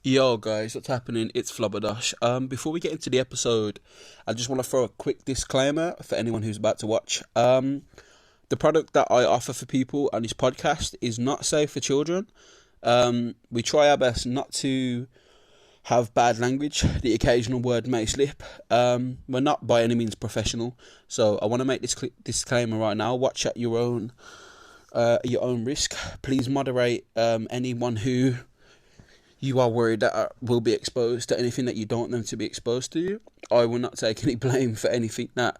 Yo guys, what's happening? It's Flubberdash. Before we get into the episode, I just want to throw a quick disclaimer for anyone who's about to watch. The product that I offer for people on this podcast is not safe for children. We try our best not to have bad language. The occasional word may slip. We're not by any means professional, so I want to make this disclaimer right now. Watch at your own risk. Please moderate anyone who you are worried that will be exposed to anything that you don't want them to be exposed to. I will not take any blame for anything that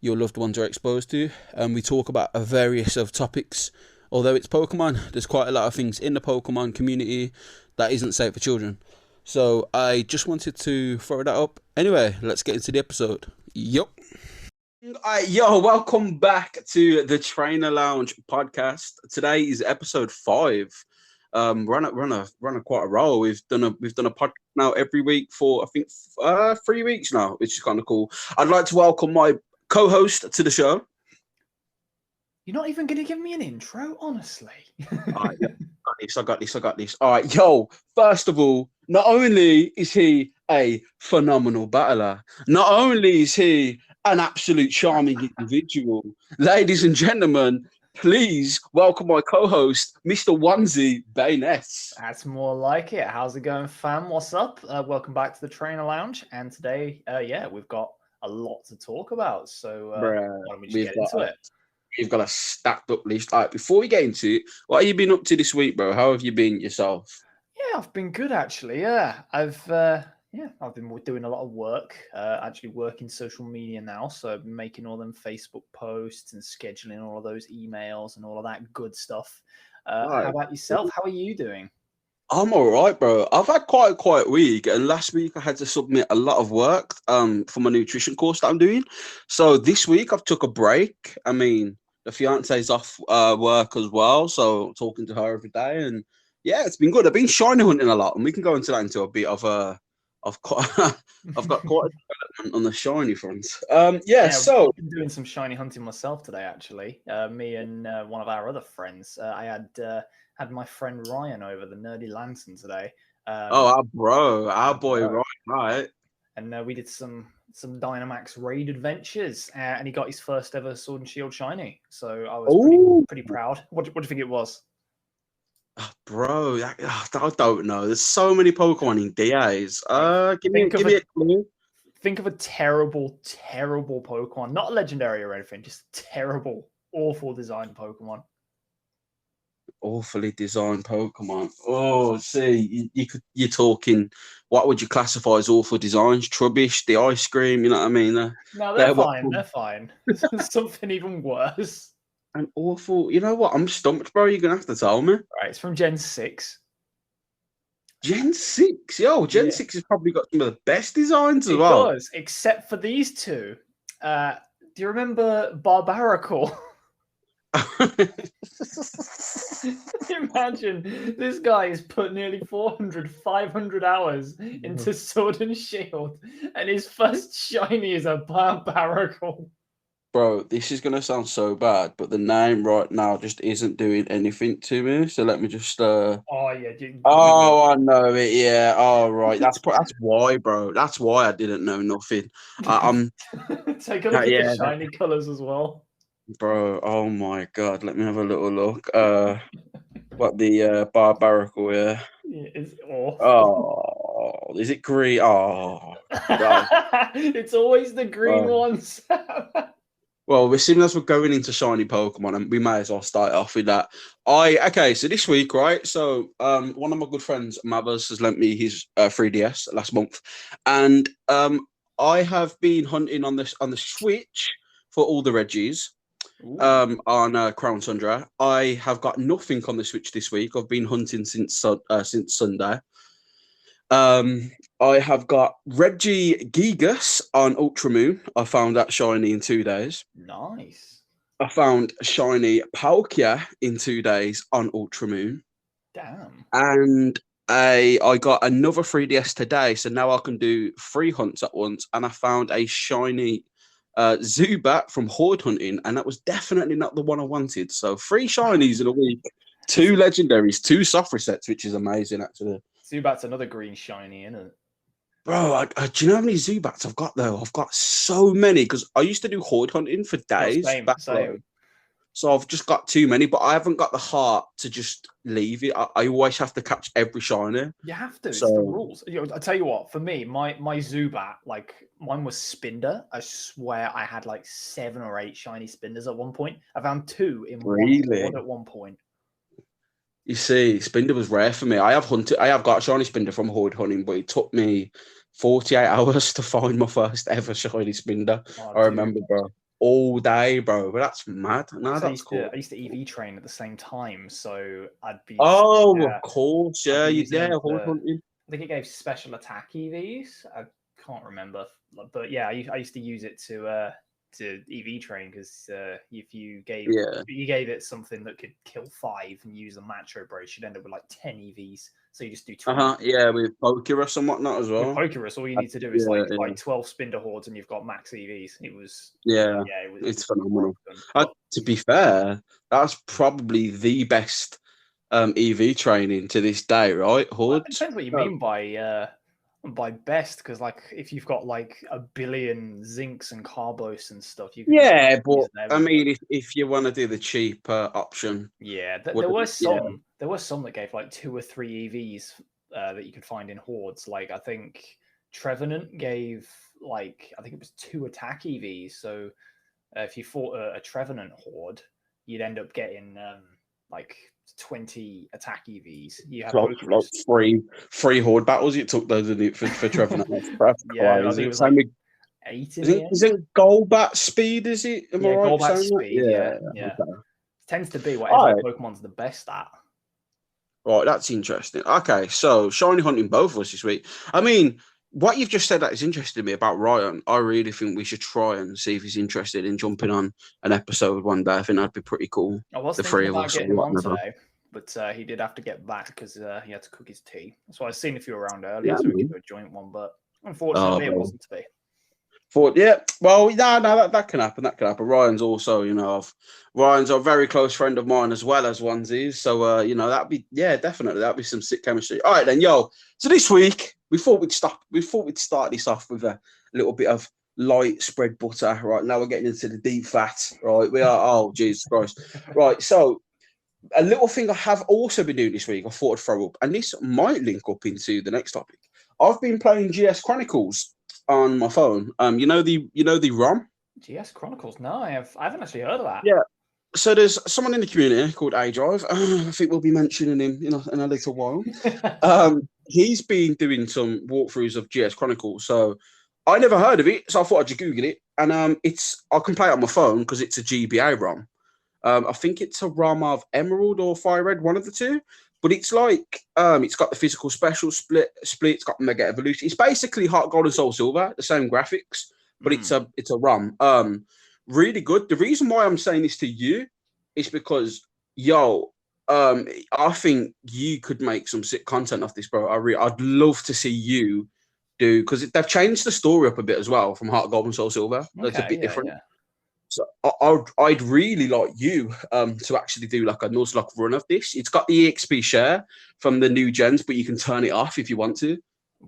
your loved ones are exposed to. We talk about a various of topics. Although it's Pokemon, there's quite a lot of things in the Pokemon community that isn't safe for children. So I just wanted to throw that up. Anyway, let's get into the episode. Yup. Welcome back to the Trainer Lounge podcast. Today is episode 5. Run a quite a roll. We've done a podcast now every week for I think 3 weeks now, which is kind of cool. I'd like to welcome my co-host to the show. You're not even going to give me an intro, honestly. All right, I got this. All right, first of all, not only is he a phenomenal battler, not only is he an absolute charming individual, ladies and gentlemen, please welcome my co-host, Mr. Onesie Bayness. That's more like it. How's it going, fam? What's up? Welcome back to the Trainer Lounge. And today, we've got a lot to talk about. So why don't we just get into it? We've got a stacked up list. All right, before we get into it, what have you been up to this week, bro? How have you been yourself? Yeah, I've been good, actually. Yeah, I've been doing a lot of work, actually working social media now. So I've been making all them Facebook posts and scheduling all of those emails and all of that good stuff. Right. How about yourself? How are you doing? I'm all right, bro. I've had quite a quiet week, and last week I had to submit a lot of work for my nutrition course that I'm doing. So this week I've took a break. I mean, the fiance's off work as well, so I'm talking to her every day, and yeah, it's been good. I've been shiny hunting a lot, and we can go into that into a bit of I've got I've got quite a development on the shiny front. So I've been doing some shiny hunting myself today. Actually, me and one of our other friends. I had my friend Ryan over, the Nerdy Lantern, today. our boy, right. And we did some Dynamax raid adventures, and he got his first ever Sword and Shield shiny. So I was pretty proud. What do you think it was? Bro, I don't know. There's so many Pokemon in DAs. Give me a clue. Think of a terrible Pokemon. Not legendary or anything, just terrible, awful designed Pokemon. Awfully designed Pokemon. Oh, see, you're talking. What would you classify as awful designs? Trubbish, the ice cream. You know what I mean? No, they're fine. They're fine. Something even worse. An awful. You know what? I'm stumped, bro. You're gonna have to tell me. Right, it's from Gen 6. Gen 6, Gen 6 has probably got some of the best designs as well. It does, except for these two. Do you remember Barbaracle? Imagine this guy has put nearly 500 hours into Sword and Shield, and his first shiny is a Barbaracle. Bro, this is gonna sound so bad, but the name right now just isn't doing anything to me. So let me just. Oh yeah. I know it. Yeah. Oh right. That's why, bro. That's why I didn't know nothing. Take a look at the shiny colors as well, bro. Oh my god. Let me have a little look. What the Barbaracle? Yeah. It's awful. Oh, is it green? Oh, it's always the green ones. Well, seeing as we're going into shiny Pokemon, and we may as well start off with that. So this week, right? So, one of my good friends, Mavers, has lent me his 3DS last month, and I have been hunting on the Switch for all the Reggies. On Crown Tundra. I have got nothing on the Switch this week. I've been hunting since Sunday. I have got Regigigas on Ultra Moon. I found that shiny in 2 days. Nice. I found shiny Palkia in 2 days on Ultra Moon. Damn. And I got another 3DS today, so now I can do 3 hunts at once. And I found a shiny Zubat from Horde Hunting, and that was definitely not the one I wanted. So 3 shinies in a week, 2 legendaries, 2 soft resets, which is amazing, actually. Zubat's another green shiny, isn't it? Bro, do you know how many Zubats I've got though? I've got so many because I used to do horde hunting for Oh, days same, back same. so I've just got too many, but I haven't got the heart to just leave it. I always have to catch every shiner. You have to. It's the So rules. I tell you what. For me, my Zubat, like mine was Spinder. I swear I had like 7 or 8 shiny Spinders at one point. I found 2 in really, one horde at one point. you see, Spinder was rare for me. I have got a shiny Spinder from horde hunting, but it took me 48 hours to find my first ever shiny Spinder. Oh, I dude. remember, bro. All day, bro. But that's mad. No, that's cool. I used to EV train at the same time, so I'd be. Oh, of course, yeah, horde I hunting. think it gave special attack EVs. I can't remember, but yeah, I used to use it to EV train because if you gave it something that could kill 5 and use a Macho Brace, you'd end up with like 10 EVs. So you just do 20. Yeah, with Pokerus and whatnot as well. With Pokerus, all you need to do is like 12 Spinder hordes and you've got max EVs. It's phenomenal. To be fair, that's probably the best EV training to this day, right? Horde. Well, it depends what you mean by best, because like if you've got like 1 billion Zinks and Carbos and stuff, you can but I mean, if you want to do the cheaper option, there were some that gave like 2 or 3 EVs that you could find in hordes. Like I think Trevenant gave like I think it was 2 attack EVs. So if you fought a Trevenant horde, you'd end up getting like 20 attack EVs. You have like free horde battles. You took those for Trevor. Yeah, I think it was like 8 in the end. Is it Golbat speed? Is it? Am I right Golbat speed. Yeah. Okay. Tends to be whatever Pokemon's the best at. Right, that's interesting. Okay, so shiny hunting both of us this week. I mean, what you've just said that is interesting to me about Ryan. I really think we should try and see if he's interested in jumping on an episode one day. I think that'd be pretty cool. I was thinking about getting him on today, but he did have to get back because he had to cook his tea. So I seen if you were around earlier, so we could do a joint one. But unfortunately, it wasn't to be. That can happen. That can happen. Ryan's also, Ryan's a very close friend of mine as well as Onesies. So, definitely that'd be some sick chemistry. All right, then, So this week we thought we'd start this off with a little bit of light spread butter. Right now we're getting into the deep fat. Right, we are. Oh, Jesus Christ! Right, so a little thing I have also been doing this week. I thought I'd throw up, and this might link up into the next topic. I've been playing GS Chronicles on my phone. You know the ROM? GS Chronicles? No, I haven't actually heard of that. Yeah. So there's someone in the community called A-Drive. I think we'll be mentioning him in a little while. He's been doing some walkthroughs of GS Chronicles. So I never heard of it, so I thought I'd just Google it. And I can play it on my phone because it's a GBA ROM. I think it's a ROM of Emerald or Fire Red, one of the two. But it's like it's got the physical special split. It's got Mega Evolution. It's basically Heart Gold and Soul Silver, the same graphics, but it's a ROM. Really good. The reason why I'm saying this to you is because I think you could make some sick content off this, bro. I'd love to see you do, because they've changed the story up a bit as well from Heart Gold and Soul Silver. It's a bit different. Yeah. So I'd really like you to actually do like a Nuzlocke run of this. It's got the EXP share from the new gens, but you can turn it off if you want to.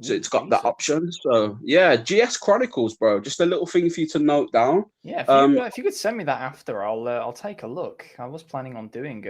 So it's got that option. So yeah, GS Chronicles, bro. Just a little thing for you to note down. Yeah, if you could send me that after, I'll take a look. I was planning on doing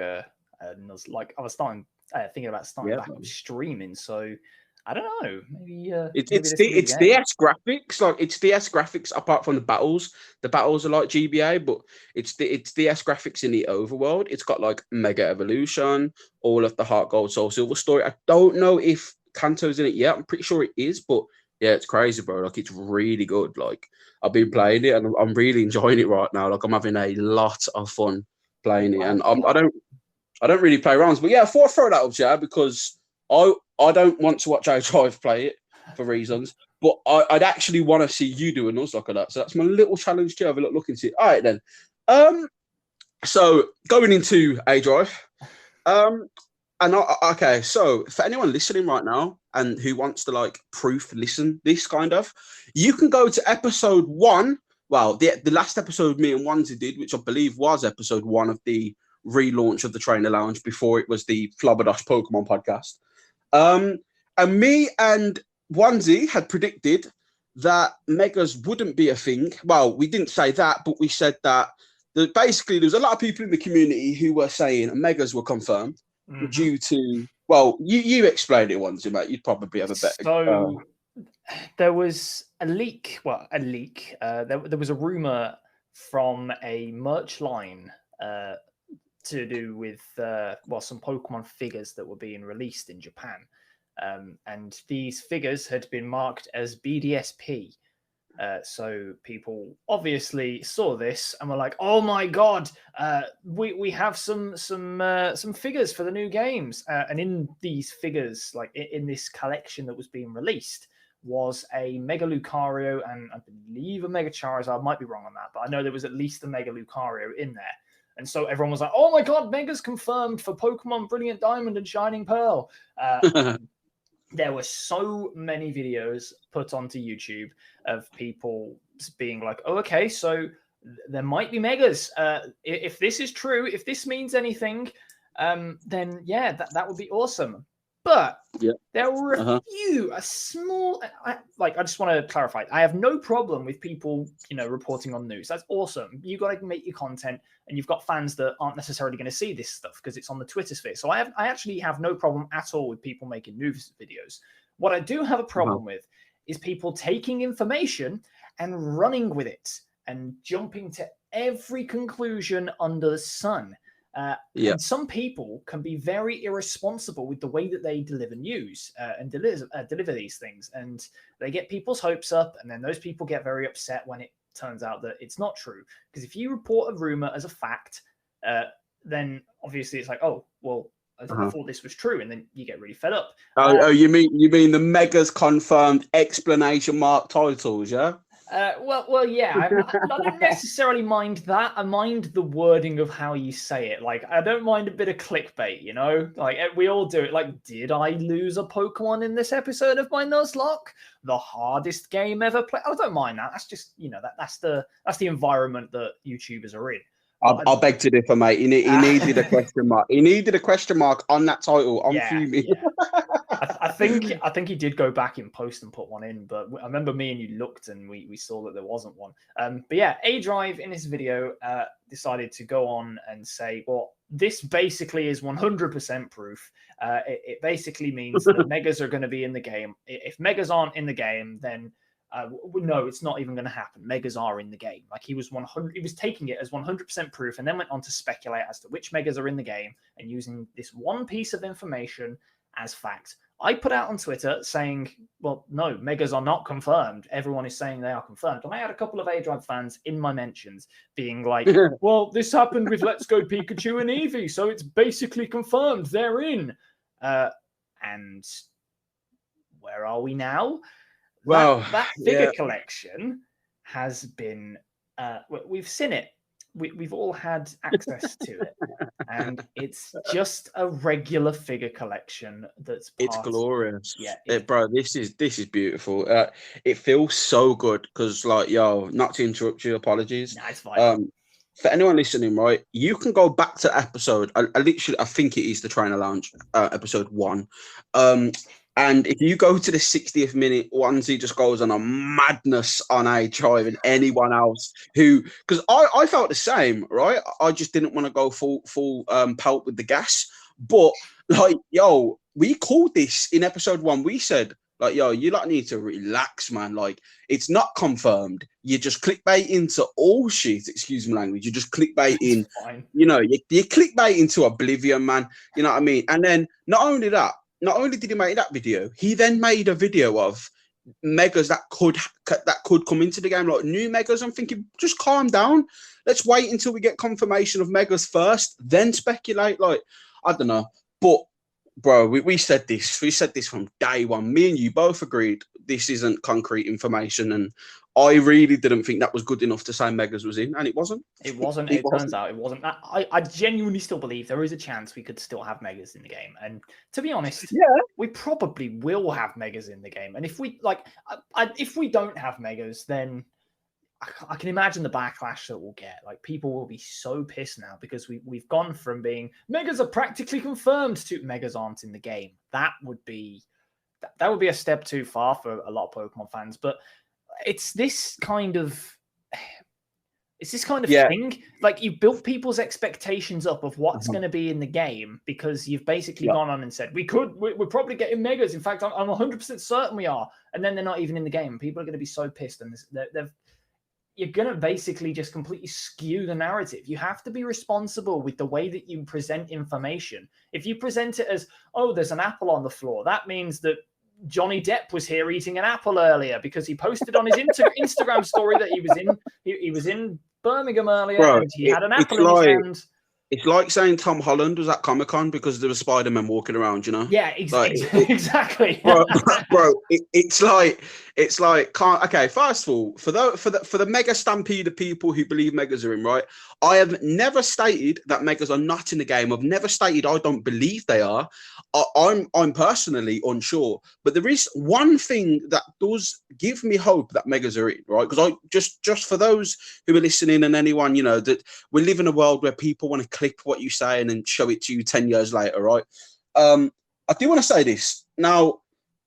like I was thinking about starting back up streaming. So I don't know. Maybe it's DS graphics. Like it's DS graphics apart from the battles. The battles are like GBA, but it's DS graphics in the overworld. It's got like Mega Evolution, all of the Heart Gold Soul Silver story. I don't know if Kanto's in it yet. I'm pretty sure it is, but yeah, it's crazy, bro. Like it's really good. Like I've been playing it and I'm really enjoying it right now. Like I'm having a lot of fun playing it, and I don't really play rounds, but yeah, I thought I'd throw that up, yeah, because I don't want to watch A-Drive play it for reasons, but I'd actually want to see you do a Nuzlocke of that. So that's my little challenge to have a look into it. All right, then. So going into A-Drive, okay, so for anyone listening right now and who wants to like proof listen this kind of, you can go to episode 1. Well, the last episode me and Onesie did, which I believe was episode 1 of the relaunch of the Trainer Lounge before it was the Flabberdash Pokemon podcast. And And me and Onesie had predicted that megas wouldn't be a thing. Well, we didn't say that, but we said that basically there was a lot of people in the community who were saying megas were confirmed due to. Well, you explained it, Onesie, mate. You'd probably have a better. So there was a leak. Well, a leak. There was a rumor from a merch line to do with some Pokemon figures that were being released in Japan. And these figures had been marked as BDSP. So people obviously saw this and were like, "Oh my god, we have some figures for the new games." And in these figures, like in this collection that was being released, was a Mega Lucario and I believe a Mega Charizard. I might be wrong on that, but I know there was at least a Mega Lucario in there. And so everyone was like, "Oh my god, Mega's confirmed for Pokemon Brilliant Diamond and Shining Pearl." There were so many videos put onto YouTube of people being like, "Oh, okay, so there might be megas. If this is true, if this means anything, then yeah, that would be awesome." But there were a small. I just want to clarify. I have no problem with people, reporting on news. That's awesome. You got to make your content, and you've got fans that aren't necessarily going to see this stuff because it's on the Twitter sphere. So I actually have no problem at all with people making news videos. What I do have a problem with is people taking information and running with it and jumping to every conclusion under the sun. And some people can be very irresponsible with the way that they deliver news and deliver these things, and they get people's hopes up, and then those people get very upset when it turns out that it's not true. Because if you report a rumor as a fact, then obviously it's like, "Oh, well, I thought this was true," and then you get really fed up. You mean the megas confirmed exclamation mark titles, yeah? Well, yeah. I don't necessarily mind that. I mind the wording of how you say it. Like, I don't mind a bit of clickbait, Like, we all do it. Like, did I lose a Pokemon in this episode of my Nuzlocke? The hardest game ever played. I don't mind that. That's just, that's the environment that YouTubers are in. I'll beg to differ, mate. He needed a question mark. He needed a question mark on that title. I'm fuming. Yeah. I think he did go back in post and put one in, but I remember me and you looked and we saw that there wasn't one. But yeah, A-Drive in his video decided to go on and say, well, this basically is 100% proof. It basically means that megas are going to be in the game. If megas aren't in the game, then no, it's not even going to happen. Megas are in the game. Like, he was taking it as 100% proof, and then went on to speculate as to which megas are in the game and using this one piece of information as fact. I put out on Twitter saying, well, no, megas are not confirmed. Everyone is saying they are confirmed. And I had a couple of A-Drive fans in my mentions being like, well, this happened with Let's Go Pikachu and Eevee, so it's basically confirmed. They're in. And where are we now? Well, that figure collection has been, we've seen it. We've all had access to it, and it's just a regular figure collection. It's glorious. Yeah, bro, this is beautiful. It feels so good because, like, not to interrupt you, apologies. Nah, it's fine. For anyone listening, right, you can go back to episode. I think it is the Trainer Lounge, episode 1. And if you go to the 60th minute, Onesie just goes on a madness on A-Drive and anyone else because I felt the same, right? I just didn't want to go full pelt with the gas. But like, we called this in episode 1. We said, like, you lot need to relax, man. Like, it's not confirmed. You just clickbait into all shit. Excuse me, language. You just clickbait in. You clickbait into oblivion, man. You know what I mean? And then not only did he make that video, he then made a video of megas that could come into the game, like new megas. I'm thinking, just calm down. Let's wait until we get confirmation of megas first, then speculate. Like, I don't know. But, bro, we said this. We said this from day one. Me and you both agreed this isn't concrete information, and I really didn't think that was good enough to say megas was in, and it wasn't. It wasn't. It turns out it wasn't. I genuinely still believe there is a chance we could still have megas in the game. And to be honest, we probably will have megas in the game. And if we if we don't have megas, then I can imagine the backlash that we'll get. Like, people will be so pissed now because we've gone from being megas are practically confirmed to megas aren't in the game. That would be that would be a step too far for a lot of Pokemon fans. But it's this kind of thing. Like, you built people's expectations up of what's going to be in the game because you've basically gone on and said, we're probably getting Megas. In fact, I'm 100% certain we are. And then they're not even in the game. People are going to be so pissed. And you're going to basically just completely skew the narrative. You have to be responsible with the way that you present information. If you present it as, oh, there's an apple on the floor, that means that Johnny Depp was here eating an apple earlier because he posted on his Instagram story that he was in Birmingham earlier, and he had an apple in his hand. It's like saying Tom Holland was at Comic-Con because there were Spider-Man walking around, you know? Yeah, exactly. bro, it's like, okay, first of all, for the mega stampede of people who believe megas are in, right? I have never stated that megas are not in the game. I've never stated I don't believe they are. I'm personally unsure, but there is one thing that does give me hope that megas are in, right? Because I just for those who are listening and anyone, you know, that we live in a world where people want to clip what you say and then show it to you 10 years later, right? I do want to say this. Now,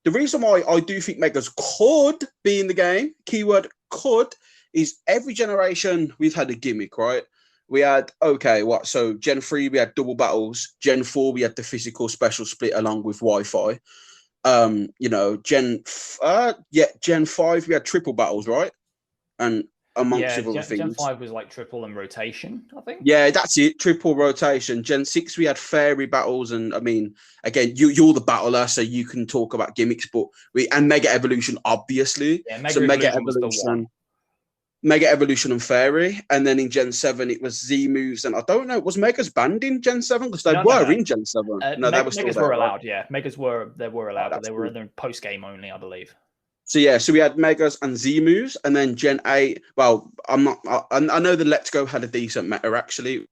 the reason why I do think megas could be in the game, keyword could, is every generation we've had a gimmick, right? We had, so Gen 3, we had double battles. Gen 4, we had the physical special split along with Wi-Fi. You know, Gen 5, we had triple battles, right? And amongst other things. Gen 5 was like triple and rotation, I think. Yeah, that's it, triple rotation. Gen 6, we had fairy battles. And I mean, again, you're the battler, so you can talk about gimmicks, but and Mega Evolution, obviously. Yeah, Mega Evolution was the one. Mega Evolution and Fairy, and then in Gen 7 it was Z moves, and I don't know, was Megas banned in Gen 7? Because they were in Gen 7. No, they were still Megas there, were right? allowed, yeah. Megas were allowed, but they were in the post game only, I believe. So yeah, so we had Megas and Z moves, and then Gen 8. Well, I know the Let's Go had a decent meta actually,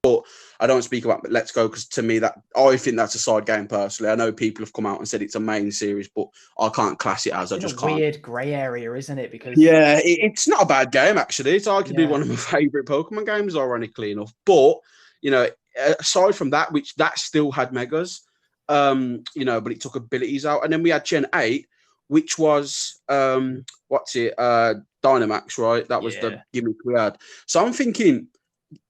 but I don't speak about Let's Go because to me I think that's a side game personally. I know people have come out and said it's a main series, but I can't class it as. I just can't. Weird grey area, isn't it? Because it's not a bad game actually. It's arguably one of my favorite Pokemon games, ironically enough. But you know, aside from that, which that still had megas, you know, but it took abilities out, and then we had Gen 8, which was Dynamax, right? That was the gimmick we had. So I'm thinking,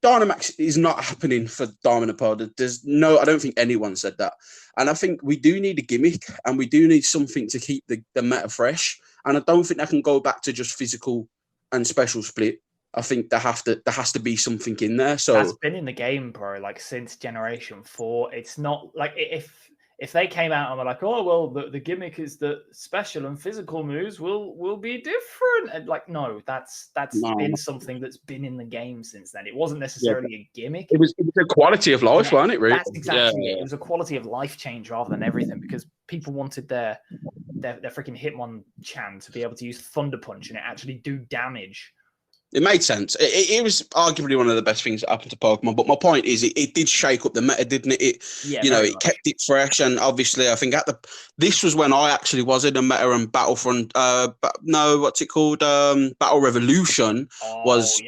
Dynamax is not happening for Diamond and Pearl. I don't think anyone said that. And I think we do need a gimmick and we do need something to keep the meta fresh. And I don't think that can go back to just physical and special split. I think there has to be something in there. So that's been in the game, bro, like since Generation 4. It's not like if they came out and were like, oh, well, the gimmick is that special and physical moves will be different. And like, no, that's been something that's been in the game since then. It wasn't necessarily a gimmick. It was a quality of life, wasn't it, really? That's exactly it. It was a quality of life change rather than everything, because people wanted their freaking Hitmonchan to be able to use Thunder Punch and it actually do damage. It made sense. It was arguably one of the best things that happened to Pokemon. But my point is, it did shake up the meta, didn't it? It kept it fresh. And obviously, I think this was when I actually was in a meta and Battlefront. What's it called? Battle Revolution was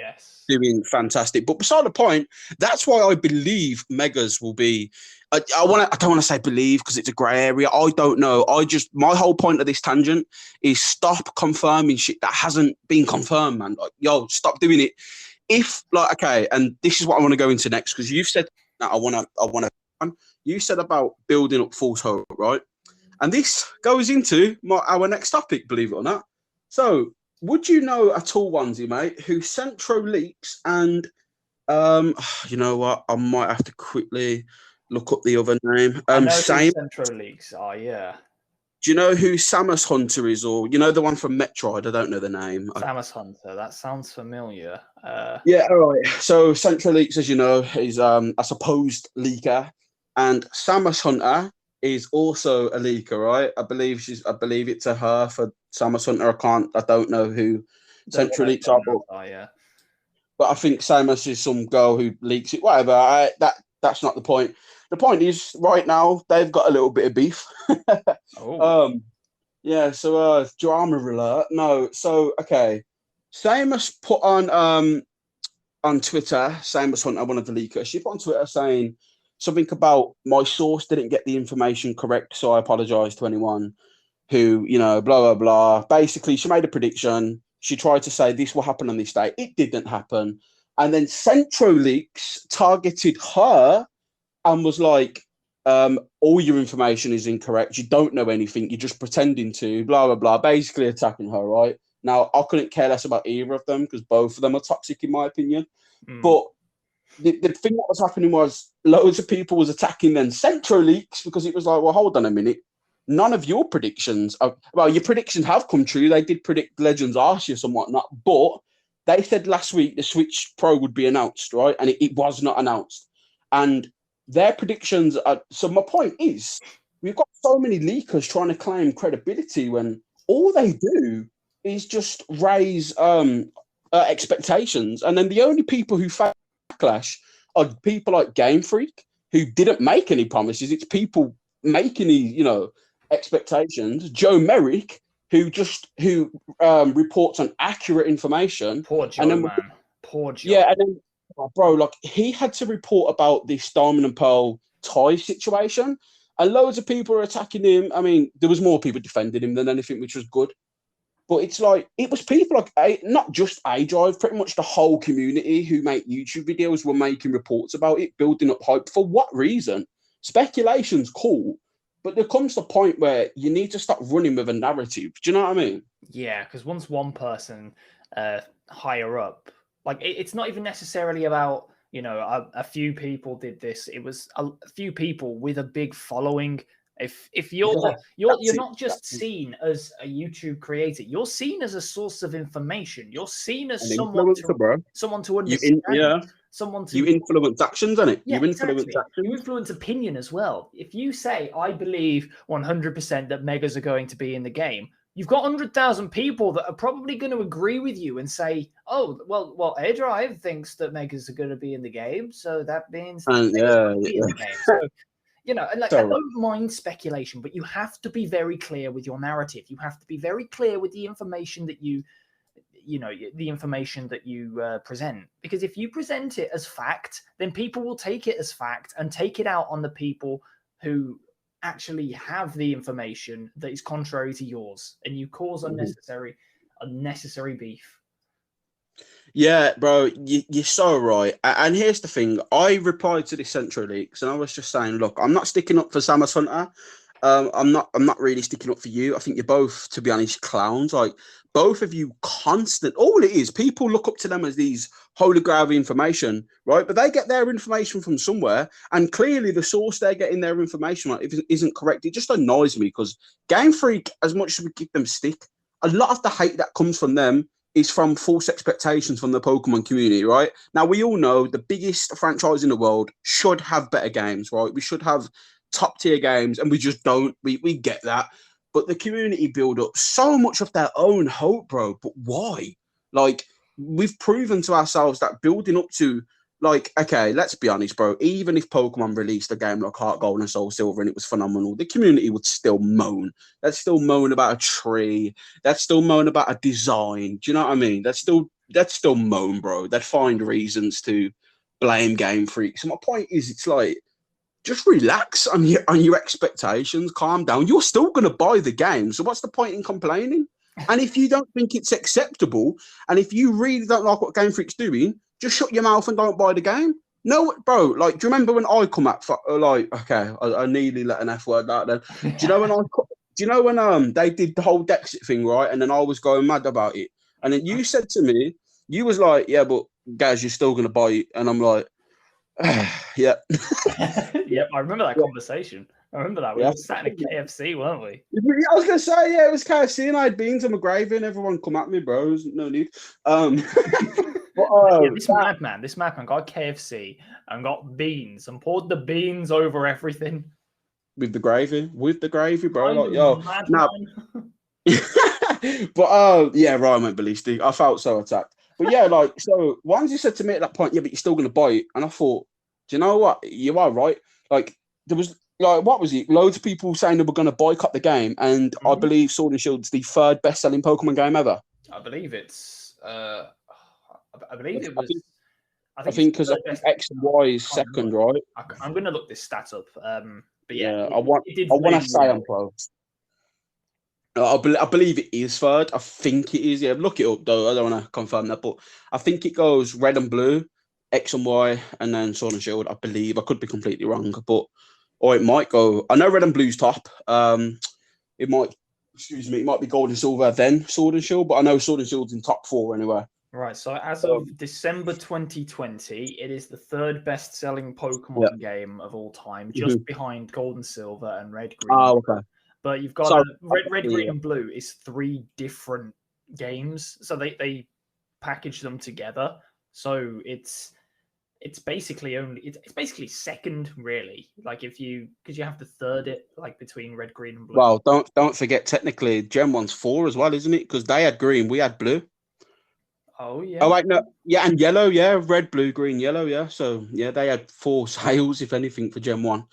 doing fantastic. But beside the point, that's why I believe megas will be. I don't want to say believe because it's a grey area. I don't know. My whole point of this tangent is stop confirming shit that hasn't been confirmed, man. Like, yo, stop doing it. And this is what I want to go into next, because you've said that I want to. You said about building up false hope, right? And this goes into our next topic, believe it or not. So, would you know at all, Onesie, mate, who Centro Leaks and you know what? I might have to quickly look up the other name. I know who Centro Leaks are, yeah. Do you know who Samus Hunter is, or you know the one from Metroid? I don't know the name. Samus Hunter, that sounds familiar. Yeah, all right. So Centro Leaks, as you know, is a supposed leaker, and Samus Hunter is also a leaker, right? I believe it's a her for Samus Hunter. I don't know who Centro Leaks are, but I think Samus is some girl who leaks it. Whatever. That's not the point. The point is, right now, they've got a little bit of beef. So drama alert. No, so, okay. Samus put on Twitter, Samus Hunter, one of the leakers, she put on Twitter saying something about my source didn't get the information correct, so I apologize to anyone who, blah, blah, blah. Basically, she made a prediction. She tried to say this will happen on this day. It didn't happen. And then CentroLeaks targeted her and was like, all your information is incorrect. You don't know anything. You're just pretending to, blah, blah, blah, basically attacking her, right? Now, I couldn't care less about either of them because both of them are toxic, in my opinion. But the thing that was happening was loads of people was attacking then CentroLeaks because it was like, well, hold on a minute. None of your predictions, your predictions have come true. They did predict Legends Arceus and whatnot, but they said last week the Switch Pro would be announced, right? And it was not announced. And their predictions are... So my point is, we've got so many leakers trying to claim credibility when all they do is just raise expectations. And then the only people who backlash are people like Game Freak, who didn't make any promises. It's people making these, expectations. Joe Merrick, who reports on accurate information. Poor Joe, man. Poor Joe. Yeah, and then, bro, like, he had to report about this Diamond and Pearl tie situation, and loads of people are attacking him. I mean, there was more people defending him than anything, which was good. But it's like, it was people like, not just A-Drive, pretty much the whole community who make YouTube videos were making reports about it, building up hype. For what reason? Speculation's cool, but there comes a point where you need to start running with a narrative. Do you know what I mean? Yeah, because once one person higher up, like, it's not even necessarily about, a few people did this. It was a few people with a big following. If you're not just seen as a YouTube creator, you're seen as a source of information. You're seen as someone to understand. You influence actions, innit? Yeah, you influence opinion as well. If you say, I believe 100% that Megas are going to be in the game, you've got 100,000 people that are probably going to agree with you and say, oh, well, A-Drive thinks that Megas are going to be in the game, so that means in the game. So, I don't mind speculation, but you have to be very clear with your narrative. You have to be very clear with the information that you present. Because if you present it as fact, then people will take it as fact and take it out on the people who actually have the information that is contrary to yours, and you cause unnecessary beef. Yeah, bro, you're so right. And here's the thing. I replied to the CentroLeaks and I was just saying, look, I'm not sticking up for Samus Hunter. I'm not really sticking up for you. I think you're both, to be honest, clowns. Like, both of you all it is, people look up to them as these holy grail of information, right? But they get their information from somewhere, and clearly the source they're getting their information from isn't correct. It just annoys me because Game Freak, as much as we give them stick, a lot of the hate that comes from them is from false expectations from the Pokemon community, right? Now, we all know the biggest franchise in the world should have better games, right? We should have top-tier games, and we just don't. We get that. But the community build up so much of their own hope, bro. But why? Like, we've proven to ourselves that building up to, like, okay, let's be honest, bro. Even if Pokemon released a game like Heart Gold and Soul Silver and it was phenomenal, the community would still moan. They'd still moan about a tree. They'd still moan about a design. Do you know what I mean? They'd still moan, bro. They'd find reasons to blame Game Freak. So my point is, it's like, just relax on your expectations. Calm down. You're still going to buy the game. So what's the point in complaining? And if you don't think it's acceptable, and if you really don't like what Game Freak's doing, just shut your mouth and don't buy the game. No, bro. Like, do you remember when I come at I nearly let an F word out then. Do you know when they did the whole Dexit thing, right? And then I was going mad about it. And then you said to me, you was like, yeah, but guys, you're still gonna buy it. And I'm like, yeah. Yep, I remember that conversation. I remember that. We were sat in a KFC, weren't we? I was going to say, yeah, it was KFC, and I had beans on my gravy, and everyone come at me, bro. There's no need. This madman got KFC and got beans and poured the beans over everything. With the gravy, bro. Like, yo, now. But yeah, Ryan went ballistic. I felt so attacked. But yeah, like, so once you said to me at that point, yeah, but you're still going to buy it, and I thought, do you know what? You are right. Like, there was, like, what was it? Loads of people saying they were going to boycott the game, and I believe Sword and Shield's the third best-selling Pokemon game ever. I believe it's. I believe it was. I think because X and Y is I can't second, remember. right? I'm going to look this stat up. But Yeah, it did I want to really say well. I'm close. I believe it is third. I think it is. Yeah, look it up though. I don't want to confirm that, but I think it goes red and blue, X and Y, and then Sword and Shield. I believe. I could be completely wrong, but or it might go. I know red and blue's top. It might. Excuse me. It might be gold and silver, then Sword and Shield. But I know Sword and Shield's in top 4 anyway. Right. So as of December 2020, it is the third best-selling Pokemon game of all time, just behind Gold and Silver and Red, Green. Oh, okay. But you've got Red, Green, and Blue is 3 different games, so they package them together. So it's basically it's basically second, really. Like because you have to third it like between Red, Green, and Blue. Well, don't forget technically Gen 1's 4 as well, isn't it? Because they had green, we had blue. Oh yeah. Oh wait, no, yeah, and yellow, yeah, red, blue, green, yellow, yeah. So yeah, they had 4 sales, if anything, for Gen 1.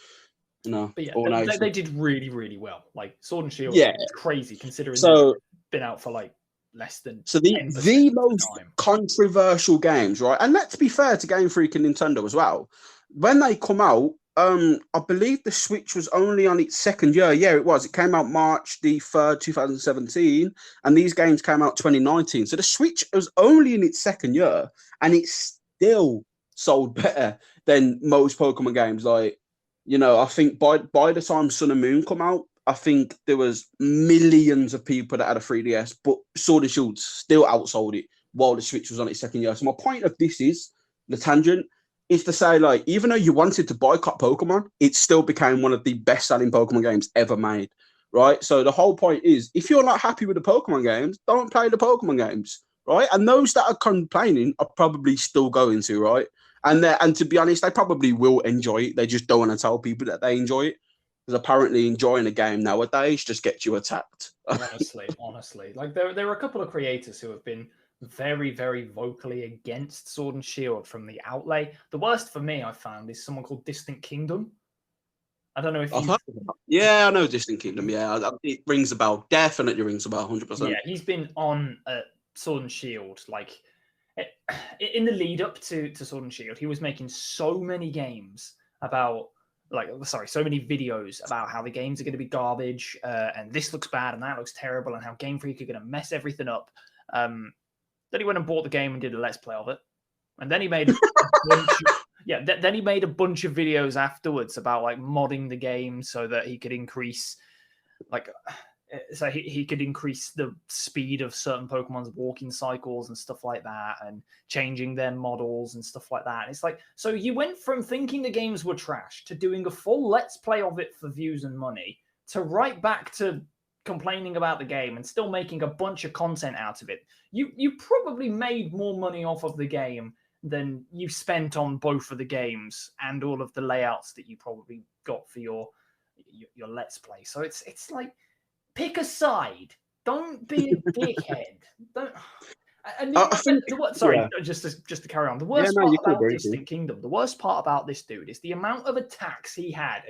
No, but yeah, they did really, really well. Like Sword and Shield, it's crazy considering they've been out for like less than. So the most controversial games, right? And let's be fair to Game Freak and Nintendo as well. When they come out, I believe the Switch was only on its second year. Yeah, it was. It came out March the 3rd, 2017, and these games came out 2019. So the Switch was only in its second year, and it still sold better than most Pokemon games. Like, I think by the time Sun and Moon come out, I think there was millions of people that had a 3DS, but Sword and Shield still outsold it while the Switch was on its second year. So my point of this is, the tangent, is to say, like, even though you wanted to boycott Pokemon, it still became one of the best-selling Pokemon games ever made, right? So the whole point is, if you're not happy with the Pokemon games, don't play the Pokemon games, right? And those that are complaining are probably still going to, right? And to be honest, they probably will enjoy it. They just don't want to tell people that they enjoy it. Because apparently enjoying a game nowadays just gets you attacked. honestly. Like there are a couple of creators who have been very, very vocally against Sword and Shield from the outlay. The worst for me, I found, is someone called Distant Kingdom. I don't know if you... Yeah, I know Distant Kingdom. Yeah, it rings a bell. Definitely rings a bell, 100%. Yeah, he's been on Sword and Shield, like... In the lead up to Sword and Shield, he was making so many games about... so many videos about how the games are going to be garbage, and this looks bad, and that looks terrible, and how Game Freak are going to mess everything up. Then he went and bought the game and did a Let's Play of it. And then he made then he made a bunch of videos afterwards about like modding the game so that he could increase he could increase the speed of certain Pokemon's walking cycles and stuff like that, and changing their models and stuff like that. And it's like, so you went from thinking the games were trash to doing a full Let's Play of it for views and money, to right back to complaining about the game and still making a bunch of content out of it. You probably made more money off of the game than you spent on both of the games and all of the layouts that you probably got for your Let's Play. So it's like, pick a side. Don't be a dickhead. Don't. Just to carry on. The worst part about Distant Kingdom, the worst part about this dude is the amount of attacks he had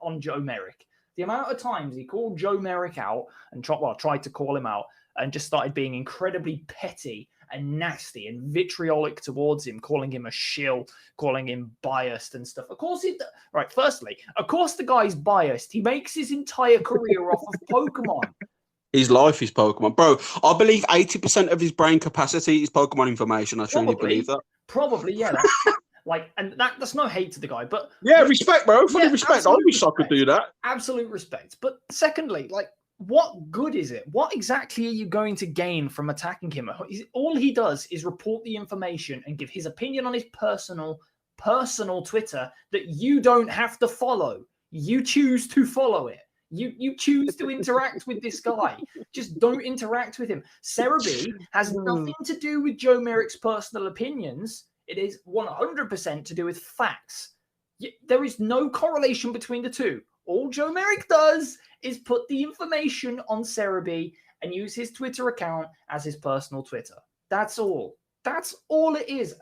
on Joe Merrick. The amount of times he called Joe Merrick out and tried to call him out, and just started being incredibly petty and nasty and vitriolic towards him, calling him a shill, calling him biased and stuff. Of course, firstly, of course the guy's biased. He makes his entire career off of Pokemon. His life is Pokemon. Bro, I believe 80% of his brain capacity is Pokemon information. I truly believe that. Probably, yeah. And that's no hate to the guy, but... Yeah, respect, bro. Fully respect. I wish I could do that. Absolute respect. But secondly, what good is it? What exactly are you going to gain from attacking him? All he does is report the information and give his opinion on his personal Twitter that you don't have to follow. You choose to follow it. You choose to interact with this guy. Just don't interact with him. Serebii has nothing to do with Joe Merrick's personal opinions. It is 100% to do with facts. There is no correlation between the two. All Joe Merrick does is put the information on Serebii and use his Twitter account as his personal Twitter. That's all. That's all it is.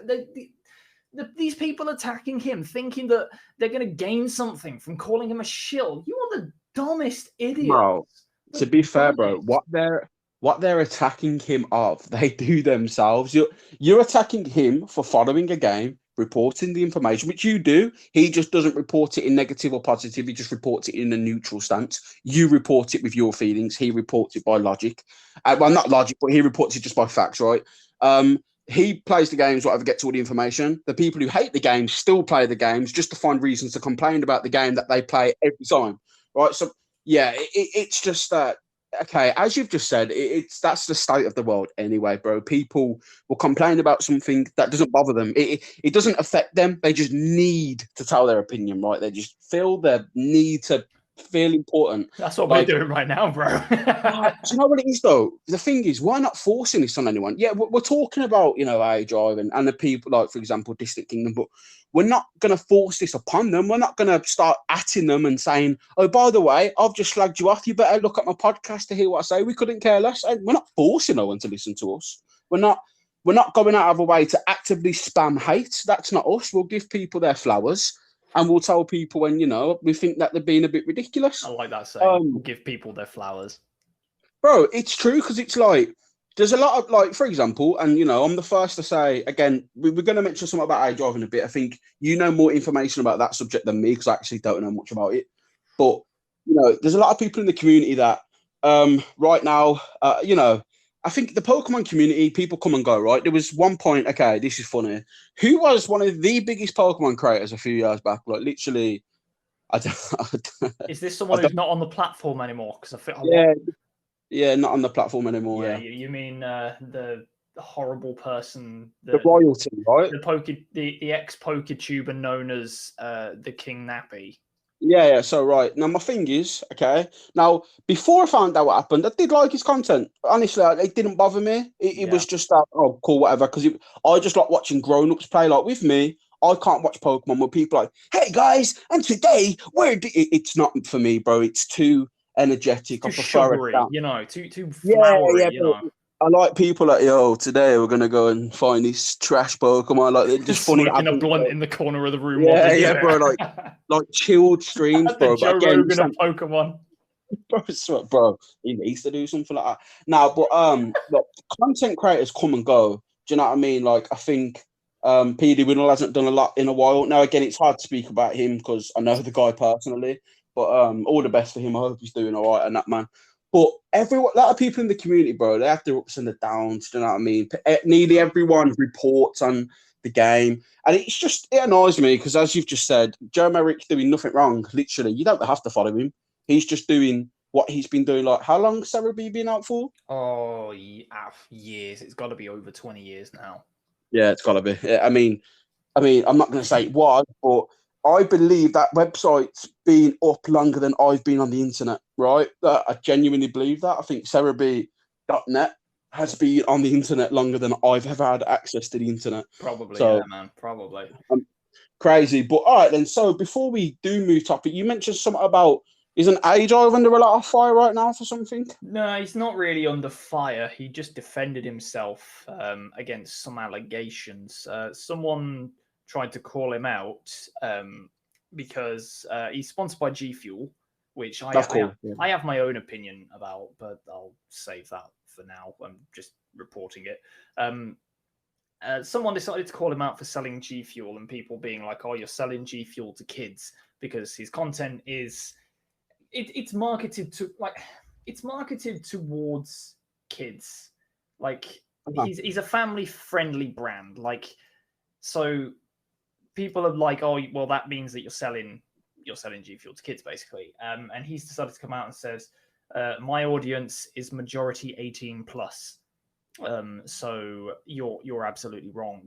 These people attacking him, thinking that they're going to gain something from calling him a shill. You are the dumbest idiot. Bro, to be fair, bro, what they're what they're attacking him of, they do themselves. You're attacking him for following a game, reporting the information, which you do. He just doesn't report it in negative or positive. He just reports it in a neutral stance. You report it with your feelings. He reports it by logic. Well, not logic, but he reports it just by facts, right? He plays the games, whatever gets all the information. The people who hate the games still play the games just to find reasons to complain about the game that they play every time, right? So yeah, it's just that. Okay, as you've just said, it's that's the state of the world anyway, bro. People will complain about something that doesn't bother them. It doesn't affect them. They just need to tell their opinion, right? They just feel the need to feel important. That's what we're doing right now, bro. Do you know what it is, though? The thing is, why not forcing this on anyone? Yeah, we're talking about, AI and the people, like, for example, Distant Kingdom, but we're not going to force this upon them. We're not going to start atting them and saying, oh, by the way, I've just slagged you off. You better look at my podcast to hear what I say. We couldn't care less. And we're not forcing no one to listen to us. We're not going out of our way to actively spam hate. That's not us. We'll give people their flowers. And we'll tell people when, we think that they're being a bit ridiculous. I like that saying. We'll give people their flowers. Bro, it's true, because it's like, there's a lot of, like, for example, and, I'm the first to say, again, we're going to mention something about iDrive in a bit. I think you know more information about that subject than me, because I actually don't know much about it. But, there's a lot of people in the community that right now, I think the Pokemon community, people come and go, right? There was one point, okay, this is funny. Who was one of the biggest Pokemon creators a few years back? Like, literally, I don't. Is this someone who's not on the platform anymore? Because yeah, not on the platform anymore. Yeah, you mean the horrible person, the royalty, right? The ex-PokeTuber known as the King Nappy. Yeah. So right now, my thing is, okay. Now, before I found out what happened, I did like his content. Honestly, it didn't bother me. It was just that, oh, cool, whatever. Because I just like watching grown-ups play. Like with me, I can't watch Pokemon where people are like, hey guys, and today it's not for me, bro. It's too energetic. Too sugary, too flowery, I like people like, yo, today we're gonna go and find this trash Pokemon. Like, they're just funny. Smoking a blunt in the corner of the room. Yeah, bro. Like chilled streams, bro. Joe Rogan of Pokemon. Bro, he needs to do something like that. Now, but look, content creators come and go. Do you know what I mean? Like, I think PD Winnell hasn't done a lot in a while. Now, again, it's hard to speak about him because I know the guy personally. But all the best for him. I hope he's doing all right and that, man. But a lot of people in the community, bro, they have their ups and their downs. Do you know what I mean? Nearly everyone reports on the game. And it annoys me because, as you've just said, Joe Merrick's doing nothing wrong. Literally, you don't have to follow him. He's just doing what he's been doing. Like, how long has Sarah B been out for? Oh, years. It's got to be over 20 years now. Yeah, it's got to be. Yeah, I mean, I'm not going to say it was, but I believe that website's been up longer than I've been on the internet, right? I genuinely believe that. I think SarahB.net has been on the internet longer than I've ever had access to the internet. Probably, yeah, man. Probably. Crazy. But all right, then. So before we do move topic, you mentioned something about, isn't iDrive under a lot of fire right now for something? No, he's not really under fire. He just defended himself against some allegations. Someone tried to call him out because he's sponsored by G Fuel, which I have my own opinion about, but I'll save that for now. I'm just reporting it. Someone decided to call him out for selling G Fuel, and people being like, "Oh, you're selling G Fuel to kids," because his content is it's marketed towards kids. Like, he's a family friendly brand. Like, so people are like, oh, well, that means that you're selling G Fuel to kids, basically. And he's decided to come out and says, my audience is majority 18 plus. So you're absolutely wrong.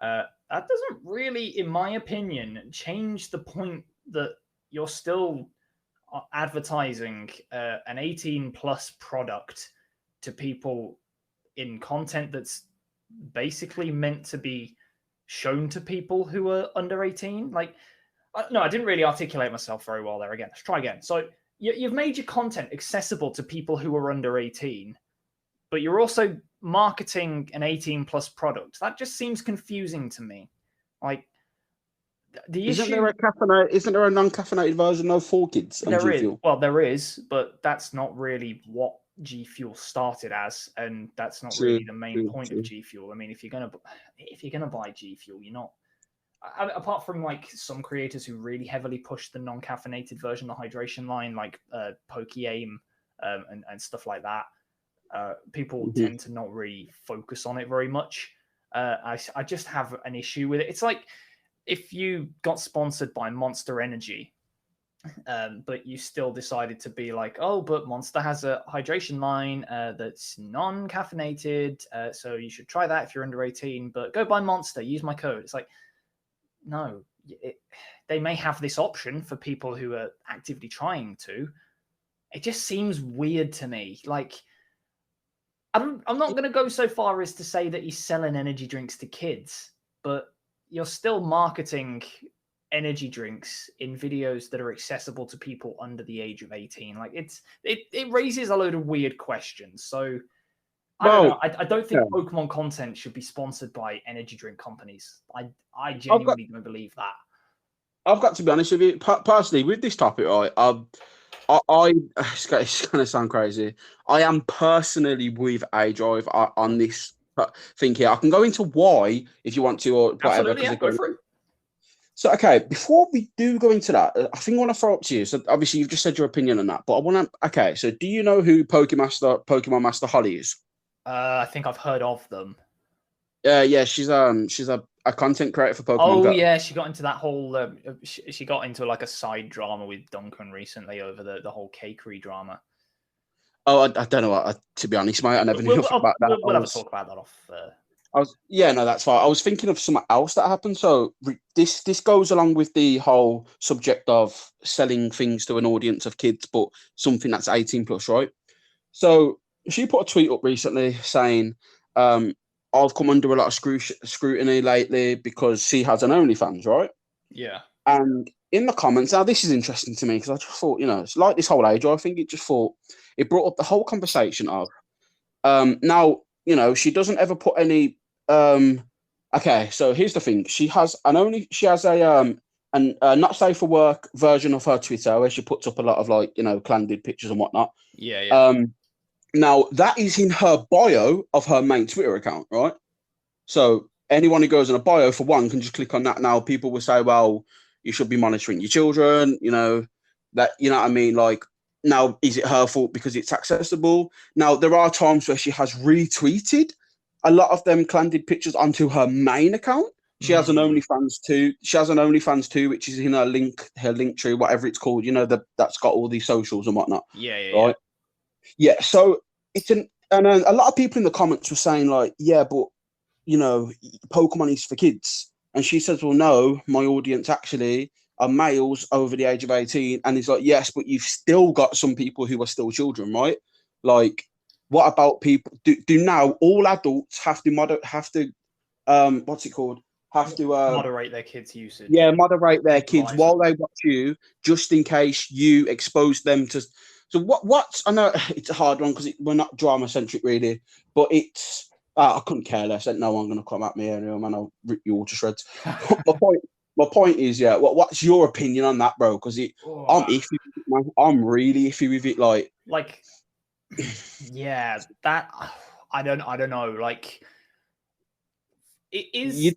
That doesn't really, in my opinion, change the point that you're still advertising an 18 plus product to people in content that's basically meant to be shown to people who are under 18. Like, no, I didn't really articulate myself very well there. Again, let's try again. So you've made your content accessible to people who are under 18, but you're also marketing an 18 plus product. That just seems confusing to me. Like, isn't there a non-caffeinated version of for kids? There is. Well, there is, but that's not really what G Fuel started as, and that's not True, really the main true, point of true. G Fuel. I mean, if you're gonna buy G Fuel, you're not. Apart from like some creators who really heavily push the non-caffeinated version, the hydration line, like PokeAim and stuff like that, people Mhm. tend to not really focus on it very much. I just have an issue with it. It's like if you got sponsored by Monster Energy, but you still decided to be like, oh, but Monster has a hydration line that's non-caffeinated, so you should try that if you're under 18. But go buy Monster, use my code. It's like, no, they may have this option for people who are actively trying to. It just seems weird to me. Like, I'm not going to go so far as to say that he's selling energy drinks to kids, but you're still marketing energy drinks in videos that are accessible to people under the age of 18. Like, it raises a load of weird questions. So I don't know. Well, I don't yeah, think Pokemon content should be sponsored by energy drink companies. I I've got genuinely don't believe that. I've got to be honest with you. Personally, with this topic, right? It's going to sound crazy. I am personally with A Drive on this thing here. I can go into why if you want to or whatever. Absolutely, Because yeah, go for it. so, okay, before we do go into that, I think I want to throw up to you. So, obviously, you've just said your opinion on that, but I want to. Okay, so do you know who Pokemon Master Holly is? I think I've heard of them. Yeah, she's a content creator for Pokemon Oh Go. yeah, she got into that whole. She got into like a side drama with Duncan recently over the whole cakery drama. Oh, I don't know what. To be honest, mate, I never knew nothing about that. We'll have a talk about that off. Yeah, no, that's fine. I was thinking of something else that happened. So this goes along with the whole subject of selling things to an audience of kids, but something that's 18 plus, right? So she put a tweet up recently saying, I've come under a lot of scrutiny lately because she has an OnlyFans, right? Yeah. And in the comments, now this is interesting to me because I just thought, it's like this whole age, I think it brought up the whole conversation of, now, she doesn't ever put any, okay, so here's the thing. She has a not safe for work version of her Twitter where she puts up a lot of clandid pictures and whatnot. Yeah, yeah. Now that is in her bio of her main Twitter account, right? So anyone who goes in a bio for one can just click on that. Now people will say, well, you should be monitoring your children, that, you know what I mean? Like, now, is it her fault because it's accessible? Now, there are times where she has retweeted a lot of them clandid pictures onto her main account. She has an OnlyFans too. She has an OnlyFans too, which is in her link tree, whatever it's called. That's got all these socials and whatnot. Yeah, right. Yeah. So and a lot of people in the comments were saying like, yeah, but Pokemon is for kids, and she says, well, no, my audience actually are males over the age of 18, and he's like, yes, but you've still got some people who are still children, right? Like, what about people? Do now all adults have to what's it called? Have to moderate their kids' usage. Yeah, moderate their kids while they watch you, just in case you expose them to. So what? I know it's a hard one because we're not drama centric really, but it's. I couldn't care less. Ain't no one going to come at me anyway, man. I'll rip you all to shreds. My point is, yeah. What's your opinion on that, bro? Because I'm iffy. Man. I'm really iffy with it. Like, yeah, that I don't know. Like, you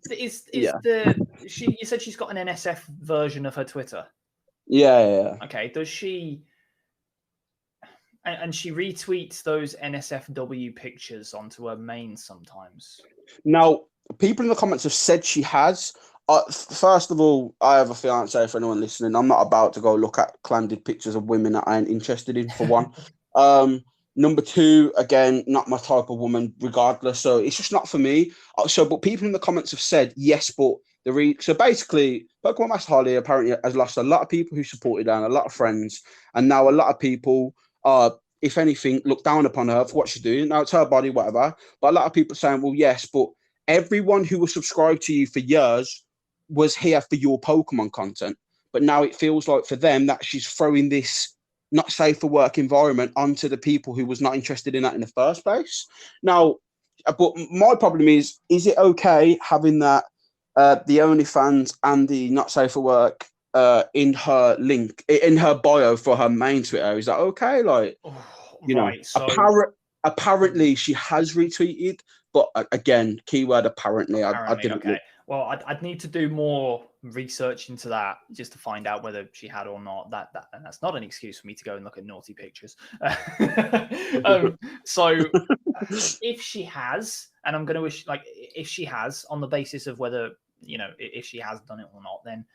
said she's got an NSF version of her Twitter. Yeah. Okay. Does she? And she retweets those NSFW pictures onto her main sometimes. Now, people in the comments have said she has. First of all, I have a fiance. For anyone listening, I'm not about to go look at clandid pictures of women that I ain't interested in. For one, number two, again, not my type of woman, regardless. So it's just not for me. But people in the comments have said yes, but so basically, Pokemon Master Holly apparently has lost a lot of people who supported her and a lot of friends, and now a lot of people if anything, look down upon her for what she's doing. Now it's her body, whatever. But a lot of people saying, well, yes, but everyone who was subscribed to you for years was here for your Pokemon content. But now it feels like for them that she's throwing this not safe for work environment onto the people who was not interested in that in the first place. Now, but my problem is it okay having that the OnlyFans and the not safe for work in her bio for her main Twitter? Is that okay? Like, you know, right. So apparently she has retweeted, but again, keyword apparently. I didn't. Okay. Well, I'd need to do more research into that just to find out whether she had or not. And that's not an excuse for me to go and look at naughty pictures. So if she has, and I'm going to wish, like, if she has, on the basis of whether, you know, if she has done it or not, then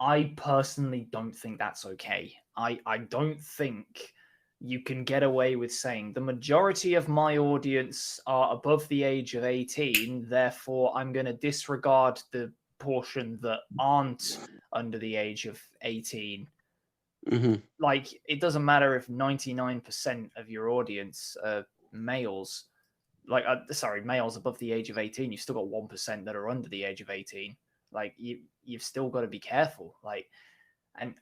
I personally don't think that's okay. I don't think you can get away with saying the majority of my audience are above the age of 18, therefore I'm going to disregard the portion that aren't under the age of 18. Mm-hmm. Like, it doesn't matter if 99% of your audience are males. Like, males above the age of 18. You've still got 1% that are under the age of 18. Like, you've still got to be careful. Like, and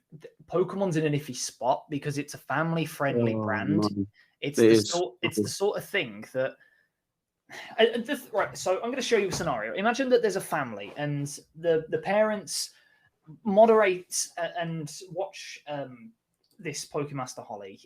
Pokemon's in an iffy spot because it's a family-friendly brand. Man. It's the sort of thing that. Right, so I'm going to show you a scenario. Imagine that there's a family and the parents moderate and watch this Pokemaster Holly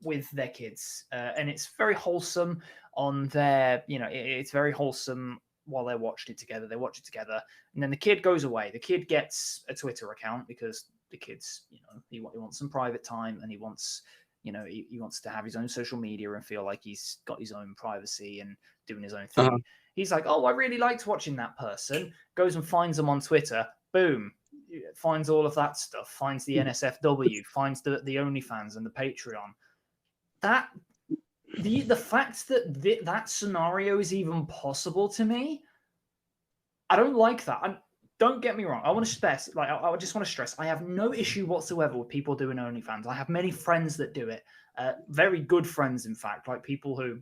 with their kids, and it's very wholesome on their. You know, it's very wholesome while they're watching it together. They watch it together, and then the kid goes away. The kid gets a Twitter account because the kid's, you know, he wants some private time, and he wants, you know, he wants to have his own social media and feel like he's got his own privacy and doing his own thing. He's like, oh, I really liked watching that person. Goes and finds them on Twitter. Boom. Finds all of that stuff. Finds the NSFW. Finds the OnlyFans and the Patreon. That the fact that that scenario is even possible to me, I don't like that. Don't get me wrong. I want to stress, like, I just want to stress, I have no issue whatsoever with people doing OnlyFans. I have many friends that do it. Very good friends, in fact, like people who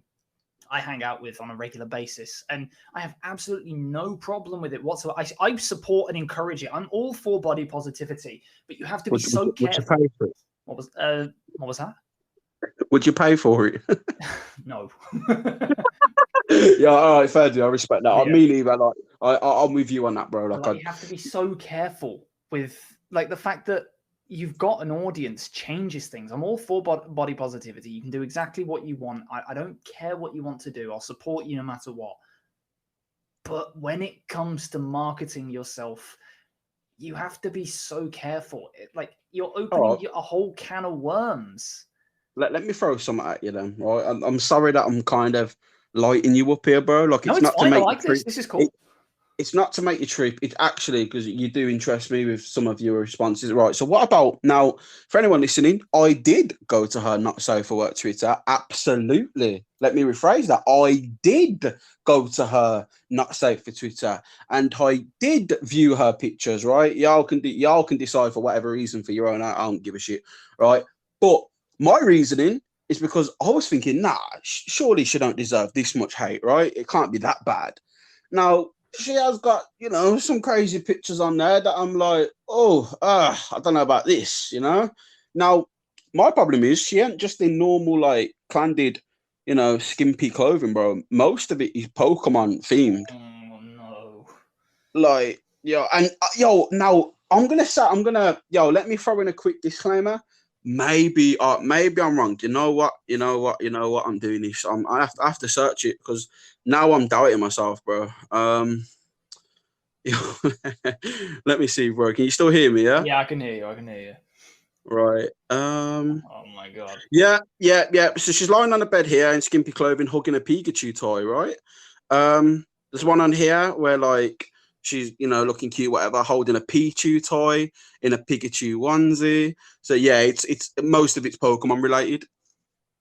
I hang out with on a regular basis. And I have absolutely no problem with it whatsoever. I support and encourage it. I'm all for body positivity, but you have to be so careful. Would you pay for it? What was that? Would you pay for it? No. Yeah, all right, fair deal. I respect that. Yeah. I mean, either, like, I'm with you on that, bro. Like, you have to be so careful with, like, the fact that you've got an audience changes things. I'm all for body positivity. You can do exactly what you want. I don't care what you want to do. I'll support you no matter what. But when it comes to marketing yourself, you have to be so careful. Like, you're opening a whole can of worms. Let me throw something at you then. Right? I'm sorry that I'm kind of lighting you up here, bro. Like, it's not fine. to make I like this. This is cool. It's not to make you trip. It's actually because you do interest me with some of your responses. Right. So what about now, for anyone listening, I did go to her Not Safe for Work Twitter. Absolutely. Let me rephrase that. I did go to her Not Safe for Twitter, and I did view her pictures, right? Y'all can decide for whatever reason for your own. I don't give a shit. Right. But my reasoning is because I was thinking, nah, surely she don't deserve this much hate, right? It can't be that bad. Now, she has got, you know, some crazy pictures on there that I'm like, I don't know about this, you know? Now, my problem is she ain't just in normal, like, clandid, you know, skimpy clothing, bro. Most of it is Pokemon themed. Oh, no. Like, now, let me throw in a quick disclaimer. Maybe I'm wrong. You know what? I'm doing this. I have to search it because now I'm doubting myself, bro. Let me see, bro. Can you still hear me? Yeah. Yeah, I can hear you. Right. Oh my god. Yeah. So she's lying on the bed here in skimpy clothing, hugging a Pikachu toy. Right. There's one on here where, like, she's, you know, looking cute, whatever, holding a Pichu toy in a Pikachu onesie. So yeah, it's most of it's Pokemon related.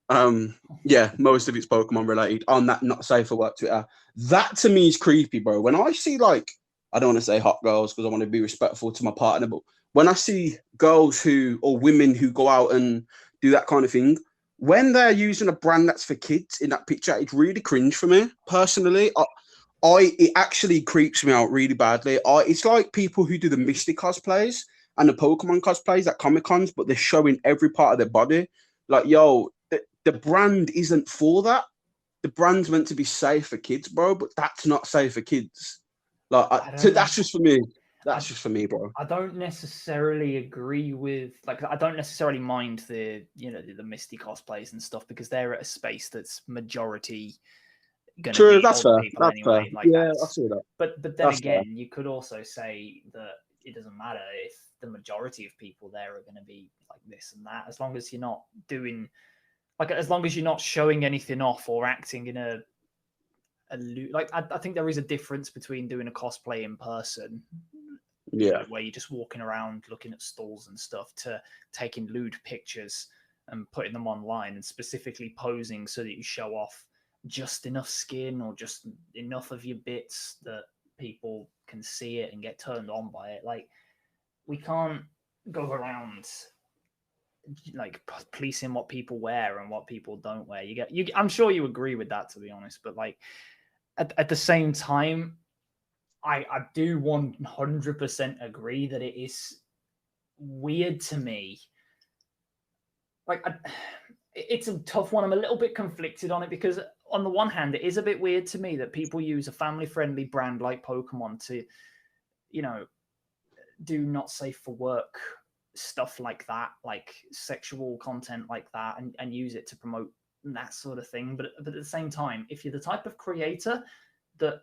Most of it's Pokemon related on that Not Safe for Work Twitter. That to me is creepy, bro. When I see, like, I don't want to say hot girls because I want to be respectful to my partner, but when I see girls or women who go out and do that kind of thing, when they're using a brand that's for kids in that picture, it's really cringe for me personally. It actually creeps me out really badly. It's like people who do the Misty cosplays and the Pokemon cosplays at Comic-Cons, but they're showing every part of their body. Like, yo, the brand isn't for that. The brand's meant to be safe for kids, bro, but that's not safe for kids. Like, that's just for me. That's just for me, bro. I don't necessarily agree with, like, I don't necessarily mind the, you know, the Misty cosplays and stuff, because they're at a space that's majority going to True, be that's older fair. people That's fair. anyway. Like, Yeah, I that's, see that. but then That's again, fair. you could also say that it doesn't matter if the majority of people there are going to be like this and that, as long as you're not doing, like, as long as you're not showing anything off or acting in a like, I think there is a difference between doing a cosplay in person, you Yeah. know, where you're just walking around looking at stalls and stuff, to taking lewd pictures and putting them online and specifically posing so that you show off just enough skin or just enough of your bits that people can see it and get turned on by it. Like, we can't go around like policing what people wear and what people don't wear. I'm sure you agree with that, to be honest, but like at the same time, I do 100% agree that it is weird to me. Like, it's a tough one. I'm a little bit conflicted on it, because on the one hand, it is a bit weird to me that people use a family-friendly brand like Pokemon to, you know, do not safe for work stuff like that, like sexual content like that, and use it to promote that sort of thing. But at the same time, if you're the type of creator that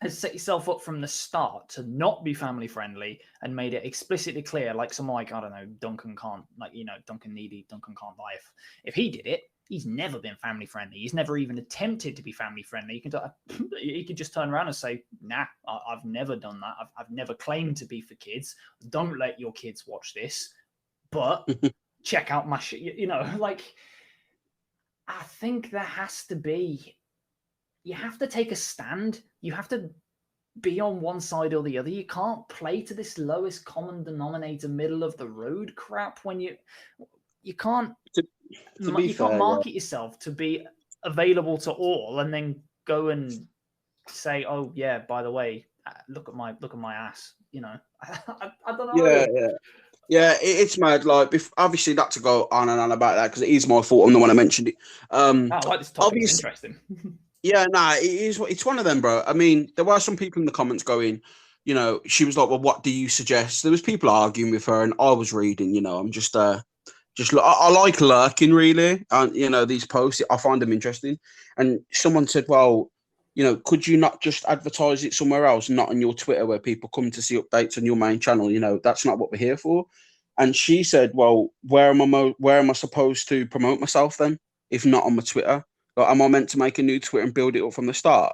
has set yourself up from the start to not be family friendly and made it explicitly clear, like someone like, I don't know, Duncan can't, like, you know, Duncan Needy, Duncan can't lie. If he did it, he's never been family friendly. He's never even attempted to be family friendly. He could just turn around and say, nah, I've never done that. I've never claimed to be for kids. Don't let your kids watch this, but check out my shit. You know, like, I think there has to be, you have to take a stand. You have to be on one side or the other. You can't play to this lowest common denominator, middle of the road crap when you can't you can't market yourself to be available to all and then go and say, oh yeah, by the way, look at my ass. You know, I don't know. Yeah, it's mad. Like, obviously, not to go on and on about that, because it is my fault. I'm the one that mentioned it. I like this topic. It's interesting. Yeah, nah, it is. It's one of them, bro. I mean, there were some people in the comments going, you know, she was like, "Well, what do you suggest?" There was people arguing with her, and I was reading. You know, I'm just I like lurking, really. And you know, these posts, I find them interesting. And someone said, "Well, you know, could you not just advertise it somewhere else, not on your Twitter, where people come to see updates on your main channel? You know, that's not what we're here for." And she said, "Well, where am I supposed to promote myself then, if not on my Twitter? Like, am I meant to make a new Twitter and build it up from the start?"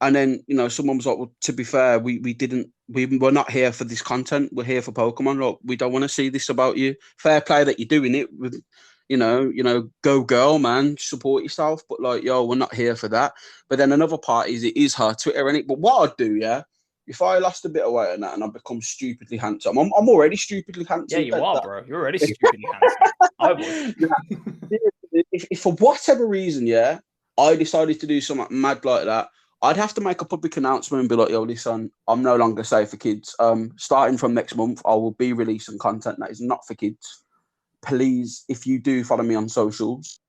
And then, you know, someone was like, "Well, to be fair, we're not here for this content. We're here for Pokemon. Look, we don't want to see this about you. Fair play that you're doing it with, you know, go girl, man, support yourself. But like, yo, we're not here for that." But then another part is, it is her Twitter, innit? But what I'd do, yeah, if I lost a bit of weight on that and I become stupidly handsome, I'm already stupidly handsome. Yeah, you are, bro. You're already stupidly handsome. I would. If for whatever reason, yeah, I decided to do something mad like that, I'd have to make a public announcement and be like, "Yo, listen, I'm no longer safe for kids. Starting from next month, I will be releasing content that is not for kids. Please, if you do follow me on socials,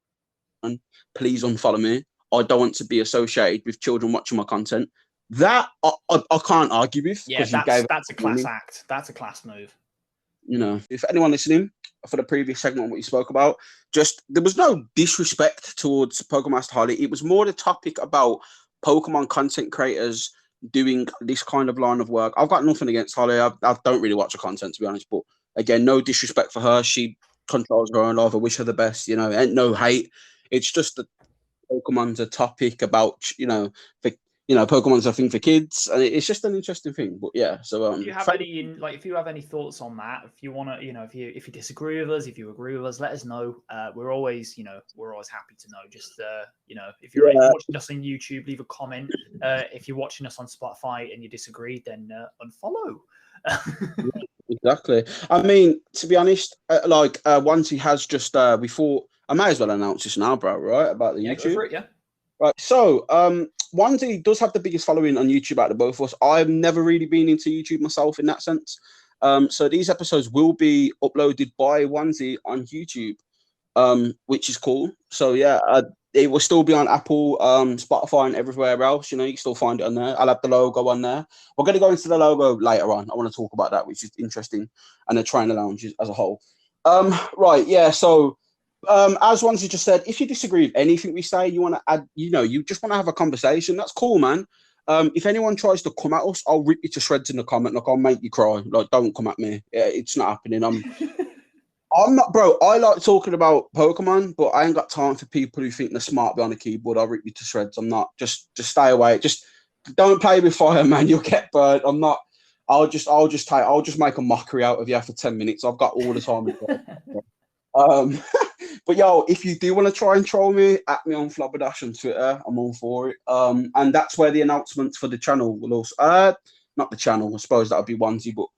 and please unfollow me. I don't want to be associated with children watching my content." That I can't argue with. Yeah, that's a class act. That's a class move. You know, if anyone listening for the previous segment, what you spoke about, just there was no disrespect towards Pokemon Master Harley. It was more the topic about Pokemon content creators doing this kind of line of work. I've got nothing against Harley. I don't really watch her content, to be honest. But again, no disrespect for her. She controls her own life. I wish her the best. You know, ain't no hate. It's just that Pokemon's a topic about, you know, Pokemon's a thing for kids, and it's just an interesting thing. But yeah, so if you have any thoughts on that, if you want to, you know, if you disagree with us, if you agree with us, let us know. We're always happy to know. Just you know, if you're watching us on YouTube, leave a comment. If you're watching us on Spotify and you disagree, then unfollow. Exactly. I mean, to be honest, once he has just we thought I might as well announce this now, bro. Right, about the YouTube. Go for it, yeah. Right, so Wanzi does have the biggest following on YouTube out of both of us. I've never really been into YouTube myself in that sense. So these episodes will be uploaded by Wanzi on YouTube, which is cool. So yeah, it will still be on Apple, Spotify, and everywhere else. You know, you can still find it on there. I'll have the logo on there. We're going to go into the logo later on. I want to talk about that, which is interesting, and the trainer lounges as a whole. Right, yeah. So, as Wanzi just said, if you disagree with anything we say, you want to add, you know, you just want to have a conversation. That's cool, man. If anyone tries to come at us, I'll rip you to shreds in the comment. Like, I'll make you cry. Like, don't come at me. It's not happening. I'm not, bro. I like talking about Pokemon, but I ain't got time for people who think they're smart behind a keyboard. I'll rip you to shreds. I'm not. Just stay away. Just don't play with fire, man. You'll get burned. I'm not. I'll just make a mockery out of you for 10 minutes. I've got all the time. But yo, if you do want to try and troll me, at me on Flabberdash on Twitter. I'm all for it. And that's where the announcements for the channel will also. Not the channel. I suppose that would be onesie, but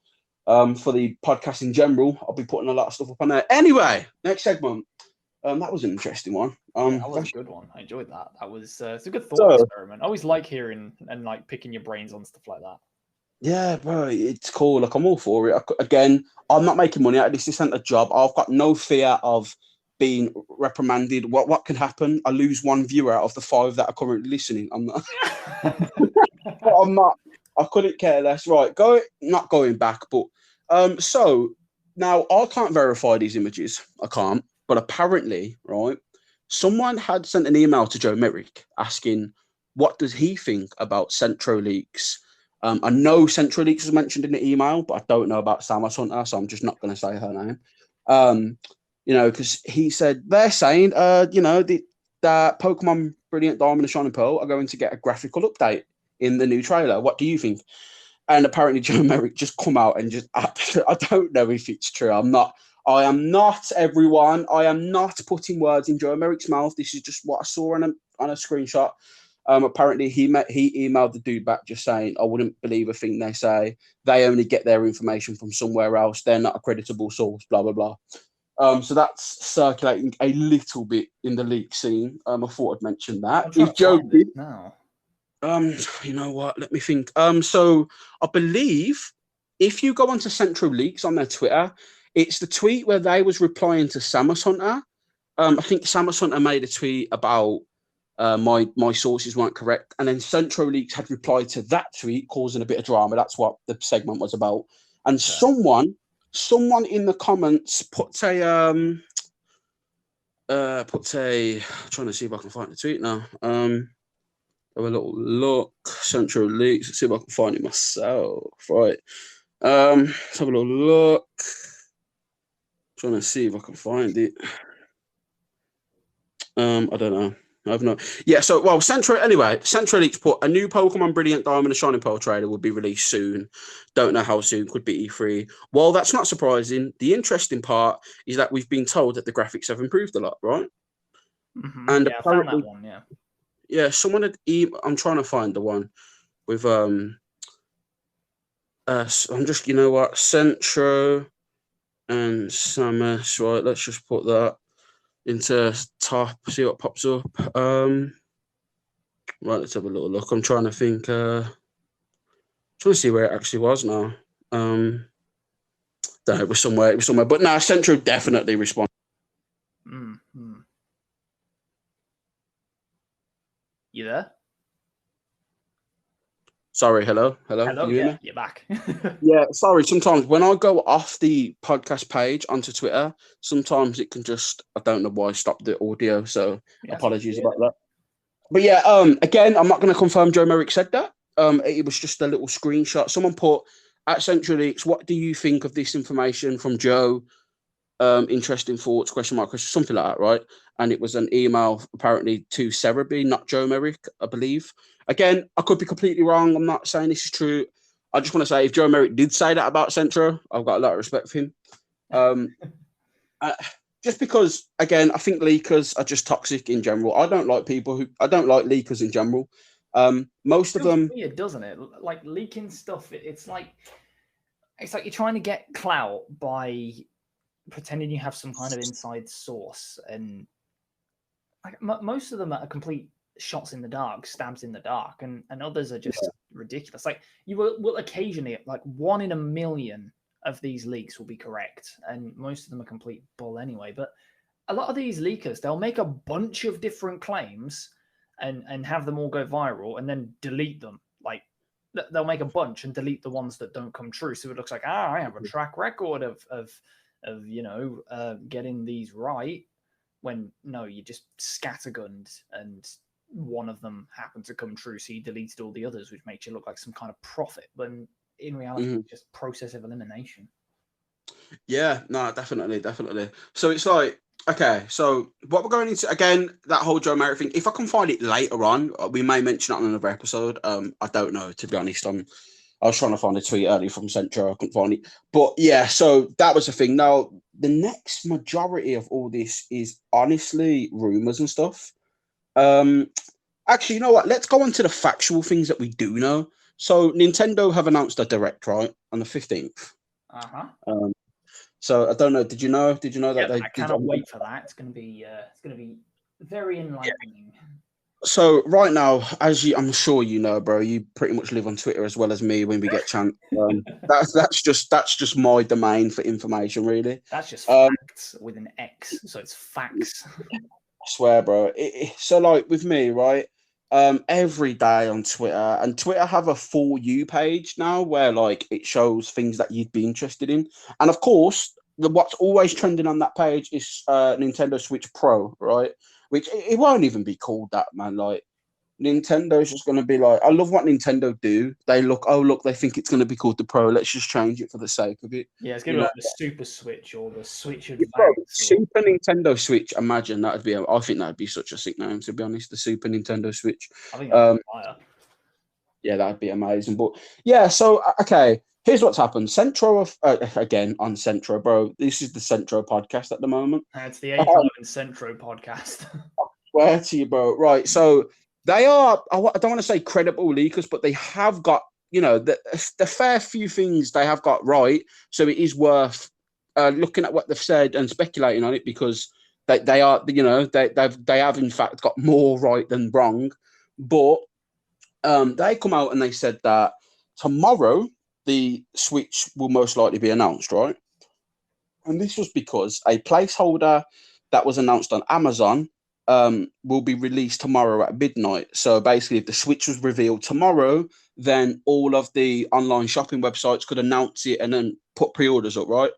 for the podcast in general, I'll be putting a lot of stuff up on there. Anyway, next segment. That was an interesting one. That was a good one. I enjoyed that. That was it's a good thought experiment. I always like hearing and like picking your brains on stuff like that. Yeah, bro, it's cool. Like, I'm all for it. Again, I'm not making money out of this. This isn't a job. I've got no fear of being reprimanded. What can happen? I lose one viewer out of the 5 that are currently listening. I'm not. I'm not. I couldn't care less. Right, not going back, but so now I can't verify these images. I can't. But apparently, right, someone had sent an email to Joe Merrick asking what does he think about Centro Leaks. I know Centro Leaks was mentioned in the email, but I don't know about Samus Hunter, so I'm just not going to say her name. You know, because he said they're saying, you know, that Pokemon Brilliant Diamond and Shining Pearl are going to get a graphical update in the new trailer. What do you think? And apparently Joe Merrick just come out and just, I don't know if it's true. I am not everyone. I am not putting words in Joe Merrick's mouth. This is just what I saw on a screenshot. Apparently he emailed the dude back just saying, I wouldn't believe a thing they say. They only get their information from somewhere else. They're not a creditable source, blah, blah, blah. So that's circulating a little bit in the leak scene. I thought I'd mention that. If Joe did now. You know what? Let me think. So I believe if you go onto Central Leaks on their Twitter, it's the tweet where they was replying to Samus Hunter. I think Samus Hunter made a tweet about my sources weren't correct, and then Centro Leaks had replied to that tweet, causing a bit of drama. That's what the segment was about. And someone in the comments put a I'm trying to see if I can find the tweet now. Have a little look. Central Leaks. Let's see if I can find it myself. Right. Let's have a little look. Trying to see if I can find it. I don't know. I have no. Yeah. So, well, Central Leaks put a new Pokemon Brilliant Diamond and Shining Pearl trailer will be released soon. Don't know how soon. Could be E3. Well, that's not surprising. The interesting part is that we've been told that the graphics have improved a lot, right? Mm-hmm. And yeah, I found that one. Yeah. Yeah, someone had. I'm trying to find the one with I'm just, you know what, Centro and Samus. Right, let's just put that into top. See what pops up. Right, let's have a little look. I'm trying to think. Trying to see where it actually was now. It was somewhere. But now Centro definitely responded. Mm-hmm. You there? Sorry, hello. Can you hear me? You're back. Yeah, sorry. Sometimes when I go off the podcast page onto Twitter, sometimes it can just, I don't know why, stop the audio. So apologies about that. But yeah, again, I'm not going to confirm Joe Merrick said that. It was just a little screenshot. Someone put at Central Leaks, what do you think of this information from Joe? Interesting thoughts, question, something like that, right? And it was an email apparently to Cerebi, not Joe Merrick, I believe. Again, I could be completely wrong. I'm not saying this is true. I just want to say if Joe Merrick did say that about Centro, I've got a lot of respect for him. Just because, again, I think leakers are just toxic in general. I don't like leakers in general. Most of them weird, doesn't it? Like leaking stuff. It's like you're trying to get clout by pretending you have some kind of inside source, and like most of them are complete shots in the dark, stabs in the dark, and others are just ridiculous. Like you will occasionally, like 1 in a million of these leaks will be correct, and most of them are complete bull anyway. But a lot of these leakers, they'll make a bunch of different claims and have them all go viral and then delete them. Like they'll make a bunch and delete the ones that don't come true. So it looks like, I have a track record of getting these right. When no, you just scattergunned and one of them happened to come true, so you deleted all the others, which makes you look like some kind of prophet. When in reality, it's just process of elimination. Yeah, no, definitely. So it's like, okay, so what we're going into again, that whole Joe Merrick thing. If I can find it later on, we may mention it on another episode. I don't know, to be honest. I was trying to find a tweet earlier from Centro, I couldn't find it. But yeah, so that was the thing. Now, the next majority of all this is honestly rumors and stuff. Actually, you know what? Let's go on to the factual things that we do know. So Nintendo have announced a direct, right, on the 15th. So I don't know. Did you know that they? I cannot wait for that. It's going to be very enlightening. So right now, I'm sure you know, bro, you pretty much live on Twitter as well as me when we get chance. That's just my domain for information, really. That's just facts with an X, so it's facts. I swear, bro. So like with me, right? Every day on Twitter, and Twitter have a For You page now where like it shows things that you'd be interested in, and of course, what's always trending on that page is Nintendo Switch Pro, right? Which it won't even be called that, man. Like Nintendo's just going to be like, I love what Nintendo do. They they think it's going to be called the Pro. Let's just change it for the sake of it. Yeah, it's going to be like the Super Switch or the Switch Advance. Super Nintendo Switch. Imagine I think that'd be such a sick name, to be honest. The Super Nintendo Switch. I think that'd be fire. Yeah, that'd be amazing. But yeah, so okay, here's what's happened. Centro again on Centro, bro. This is the Centro podcast at the moment. It's the 811 Centro podcast. I swear to you, bro. Right, so they are, I don't want to say credible leakers, but they have got, the fair few things they have got right. So it is worth looking at what they've said and speculating on it, because they are, they have in fact got more right than wrong. But they come out and they said that tomorrow the Switch will most likely be announced, right? And this was because a placeholder that was announced on Amazon will be released tomorrow at midnight. So basically, if the Switch was revealed tomorrow, then all of the online shopping websites could announce it and then put pre-orders up, right?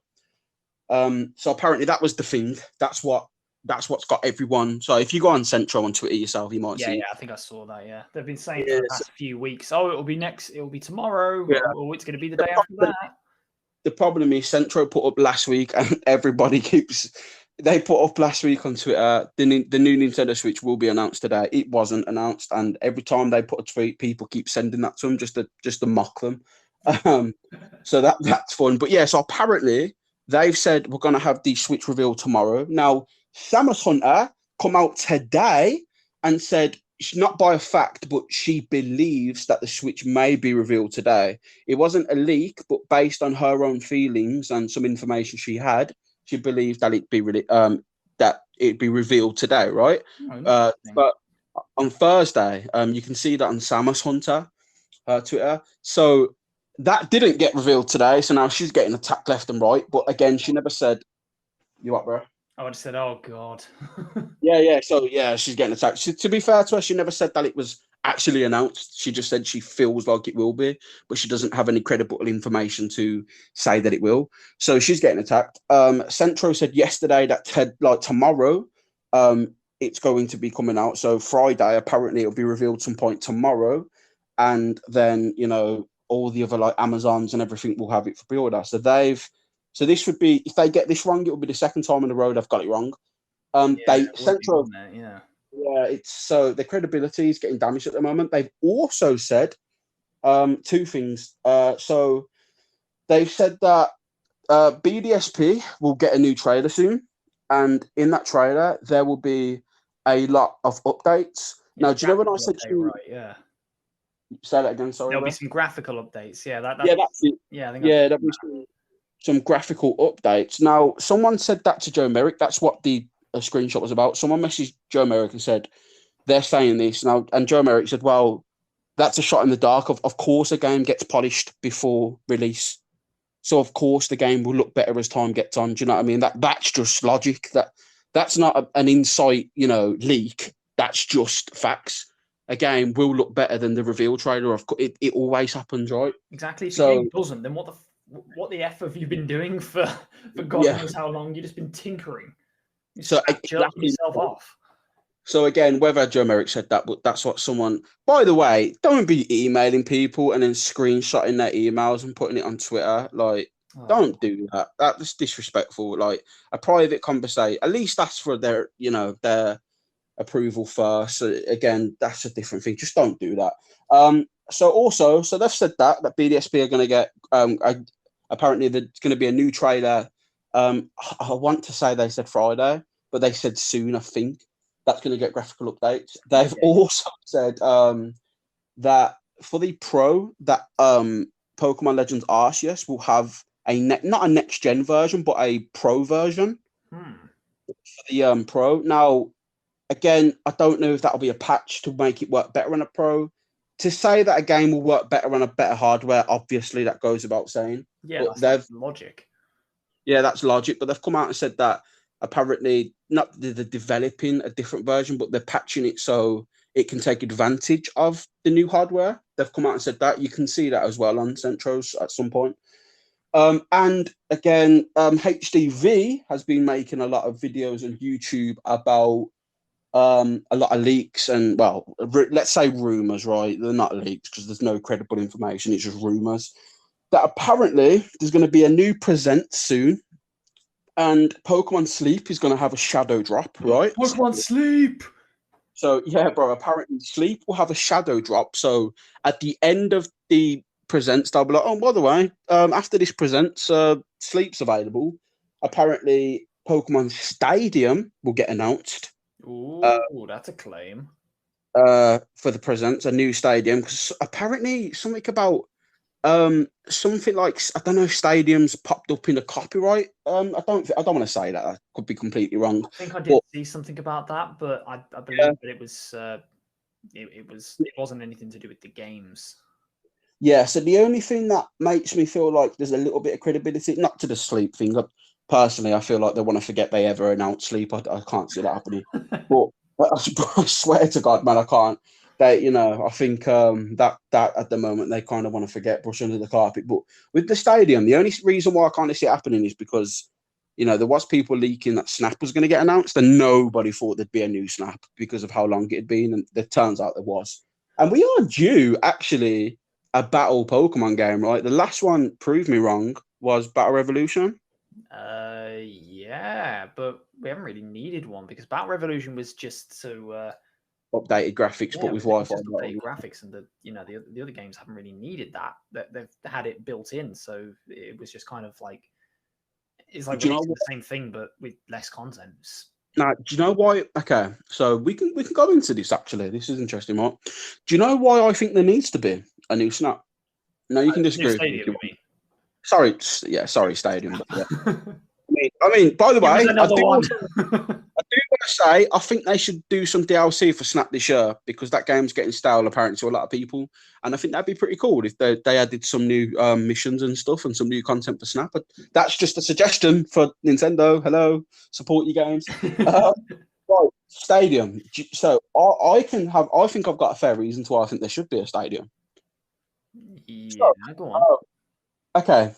So apparently that was the thing. That's what's got everyone. So if you go on Centro on Twitter yourself, you might see. Yeah, I think I saw that. Yeah, they've been saying for the past few weeks, it'll be tomorrow, or it's going to be the day after that. The problem is Centro put up last week, and everybody they put up last week on Twitter, the new Nintendo Switch will be announced today. It wasn't announced, and every time they put a tweet, people keep sending that to them just to mock them. So that's fun. But yeah, so apparently they've said we're going to have the Switch reveal tomorrow. Now, Samus Hunter come out today and said she's not by a fact, but she believes that the Switch may be revealed today. It wasn't a leak, but based on her own feelings and some information she had, she believed that it'd be revealed today, right? But on Thursday, you can see that on Samus Hunter Twitter. So that didn't get revealed today. So now she's getting attacked left and right. But again, she never said, "You what, bro?" I would have said, "Oh God." Yeah. So yeah, she's getting attacked. To be fair to her, she never said that it was actually announced. She just said she feels like it will be, but she doesn't have any credible information to say that it will. So she's getting attacked. Centro said yesterday that tomorrow, it's going to be coming out. So Friday, apparently, it'll be revealed some point tomorrow, and then all the other like Amazons and everything will have it for pre-order. So this would be, if they get this wrong, it will be the second time in a row they've got it wrong. Centro. Yeah, it's so the credibility is getting damaged at the moment. They've also said two things. So they've said that BDSP will get a new trailer soon, and in that trailer there will be a lot of updates. Now, do you know when I said to you? Right, yeah. Say that again. Sorry. There'll be some graphical updates. Yeah, that's it. Yeah, I think. Yeah, there'll be some graphical updates. Now, someone said that to Joe Merrick. That's what the screenshot was about. Someone messaged Joe Merrick and said they're saying this now, and Joe Merrick said, "Well, that's a shot in the dark. Of course, a game gets polished before release, so of course the game will look better as time gets on. Do you know what I mean? That's just logic. That's not an insight, leak. That's just facts. A game will look better than the reveal trailer. Of course, it always happens, right? Exactly. If the So game doesn't, then what the F have you been doing for God yeah, knows how long? You've just been tinkering. You so start jerking exactly. yourself off. So again, whether Joe Merrick said that, but that's what someone. By the way, don't be emailing people and then screenshotting their emails and putting it on Twitter. Like, don't do that. That's disrespectful. Like a private conversation. At least ask for their approval first. So again, that's a different thing. Just don't do that. So they've said that BDSP are going to get. Apparently, there's going to be a new trailer. I want to say they said Friday, but they said soon. I think that's going to get graphical updates. They've also said that for the Pro, that Pokemon Legends Arceus will have not a next gen version, but a Pro version. For the Pro. Now, again, I don't know if that'll be a patch to make it work better on a Pro. To say that a game will work better on a better hardware, obviously that goes without saying. Yeah, but that's logic. Yeah, that's logic. But they've come out and said that apparently not they're developing a different version, but they're patching it so it can take advantage of the new hardware. They've come out and said that. You can see that as well on Centros at some point. And again, HDV has been making a lot of videos on YouTube about a lot of leaks and, well, let's say rumors, right? They're not leaks because there's no credible information. It's just rumors that apparently there's going to be a new present soon, and Pokemon Sleep is going to have a shadow drop, right? Pokemon Sleep. So yeah, bro. Apparently, Sleep will have a shadow drop. So at the end of the presents, they'll be like, "Oh, by the way, after this presents, Sleep's available." Apparently, Pokemon Stadium will get announced. Ooh, that's a claim. For the presents, a new stadium, because apparently something about something like, I don't know if stadiums popped up in the copyright. I don't want to say that. I could be completely wrong. I think I did see something about that, but I believe that it was it wasn't anything to do with the games. Yeah, so the only thing that makes me feel like there's a little bit of credibility, not to the Sleep thing. Personally, I feel like they want to forget they ever announced Sleep. I can't see that happening. But I swear to God, man, I can't. I think that at the moment they kind of want to forget, brush under the carpet. But with the stadium, the only reason why I kind of see it happening is because, there was people leaking that Snap was going to get announced, and nobody thought there'd be a new Snap because of how long it had been, and it turns out there was. And we are due, actually, a battle Pokemon game, right? The last one, prove me wrong, was Battle Revolution. Yeah, but we haven't really needed one because Battle Revolution was just so updated graphics, but with Wi-Fi. Updated graphics, and the other games haven't really needed that. They've had it built in, so it was just kind of like it's like the same thing but with less content. Now, do you know why? Okay, so we can go into this. Actually, this is interesting, right? Do you know why I think there needs to be a new Snap? No, you can disagree. Stadium, you mean? Sorry, Stadium. But yeah. I mean, by the way, I do want to say I think they should do some DLC for Snap this year because that game's getting stale apparently to a lot of people, and I think that'd be pretty cool if they added some new missions and stuff and some new content for Snap. But that's just a suggestion for Nintendo. Hello, support your games. Right, Stadium. So I think I've got a fair reason to why I think there should be a stadium. Yeah, go on. Okay,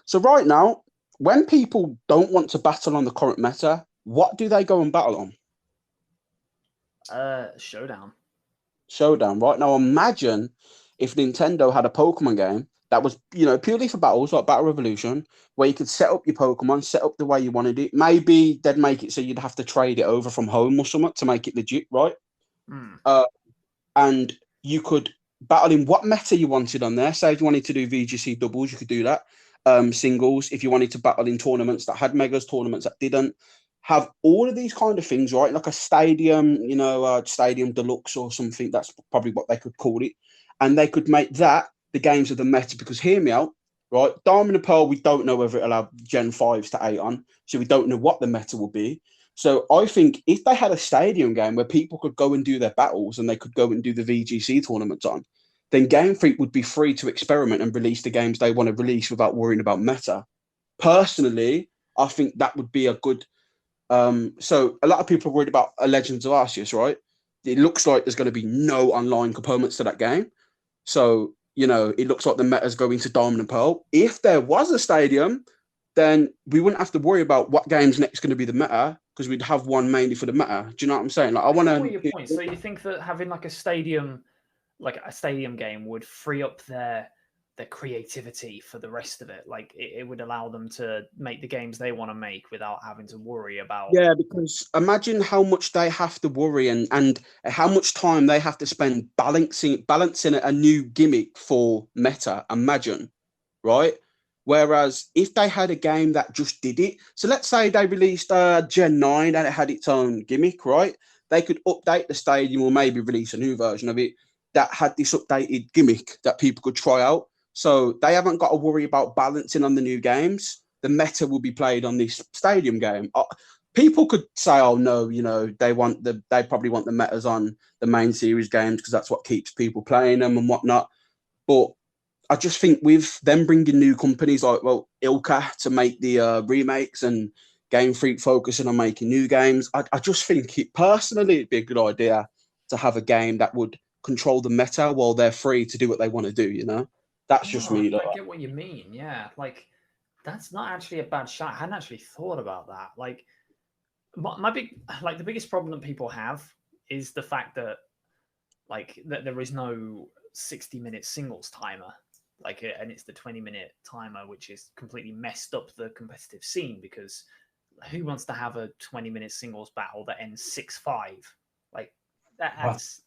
so right now, when people don't want to battle on the current meta, what do they go and battle on? Showdown. Showdown. Right now, imagine if Nintendo had a Pokemon game that was, purely for battles, like Battle Revolution, where you could set up your Pokemon, set up the way you wanted it. Maybe they'd make it so you'd have to trade it over from home or something to make it legit, right? And you could battle in what meta you wanted on there. Say if you wanted to do VGC doubles, you could do that. Singles, if you wanted to battle in tournaments that had megas, tournaments that didn't, have all of these kind of things, right? Like a stadium, stadium deluxe or something. That's probably what they could call it. And they could make that the games of the meta, because hear me out, right? Diamond and Pearl, we don't know whether it'll have Gen 5s to 8 on, so we don't know what the meta will be. So I think if they had a stadium game where people could go and do their battles and they could go and do the VGC tournaments on, then Game Freak would be free to experiment and release the games they want to release without worrying about meta. Personally, I think that would be a good So a lot of people are worried about a Legends of Arceus, right? It looks like there's going to be no online components to that game. So, it looks like the meta's going to Diamond and Pearl. If there was a stadium, then we wouldn't have to worry about what game's next going to be the meta because we'd have one mainly for the meta. Do you know what I'm saying? Like, I want What are your to. points? So you think that having like a stadium game, would free up their creativity for the rest of it? Like it would allow them to make the games they want to make without having to worry about. Yeah, because imagine how much they have to worry and how much time they have to spend balancing a new gimmick for meta. Imagine, right? Whereas if they had a game that just did it, so let's say they released Gen 9 and it had its own gimmick, right? They could update the stadium or maybe release a new version of it that had this updated gimmick that people could try out. So they haven't got to worry about balancing on the new games. The meta will be played on this stadium game. People could say, "Oh no, they probably want the metas on the main series games because that's what keeps people playing them and whatnot." But I just think with them bringing new companies like, well, Ilka to make the remakes and Game Freak focusing on making new games, I just think it personally it'd be a good idea to have a game that would control the meta while they're free to do what they want to do. That's just No, me. Like, I get what you mean. Yeah, like that's not actually a bad shot. I hadn't actually thought about that. Like my big, like the biggest problem that people have is the fact that that there is no 60-minute singles timer. And it's the 20-minute timer, which is completely messed up the competitive scene because who wants to have a 20-minute singles battle that ends 6-5? Like that's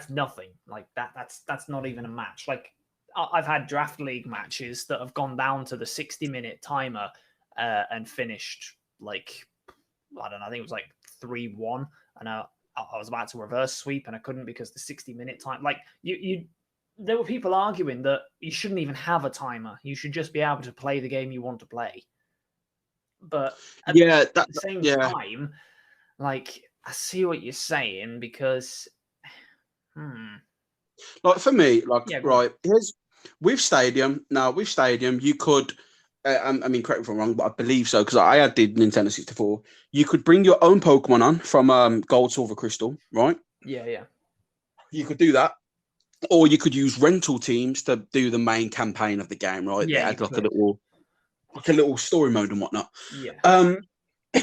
nothing. Like that's not even a match. Like I've had draft league matches that have gone down to the 60-minute timer and finished like I don't know. I think it was like 3-1, and I was about to reverse sweep and I couldn't because the 60-minute time. Like you, there were people arguing that you shouldn't even have a timer. You should just be able to play the game you want to play. But at yeah, the same yeah. time, like I see what you're saying because, Like for me, like yeah, go on. right here's with Stadium, you could. I mean, correct me if I'm wrong, but I believe so because I had did Nintendo 64. You could bring your own Pokemon on from Gold, Silver, Crystal, right? Yeah, yeah. You could do that, or you could use rental teams to do the main campaign of the game, right? They Yeah, you had could. like a little story mode and whatnot. Yeah.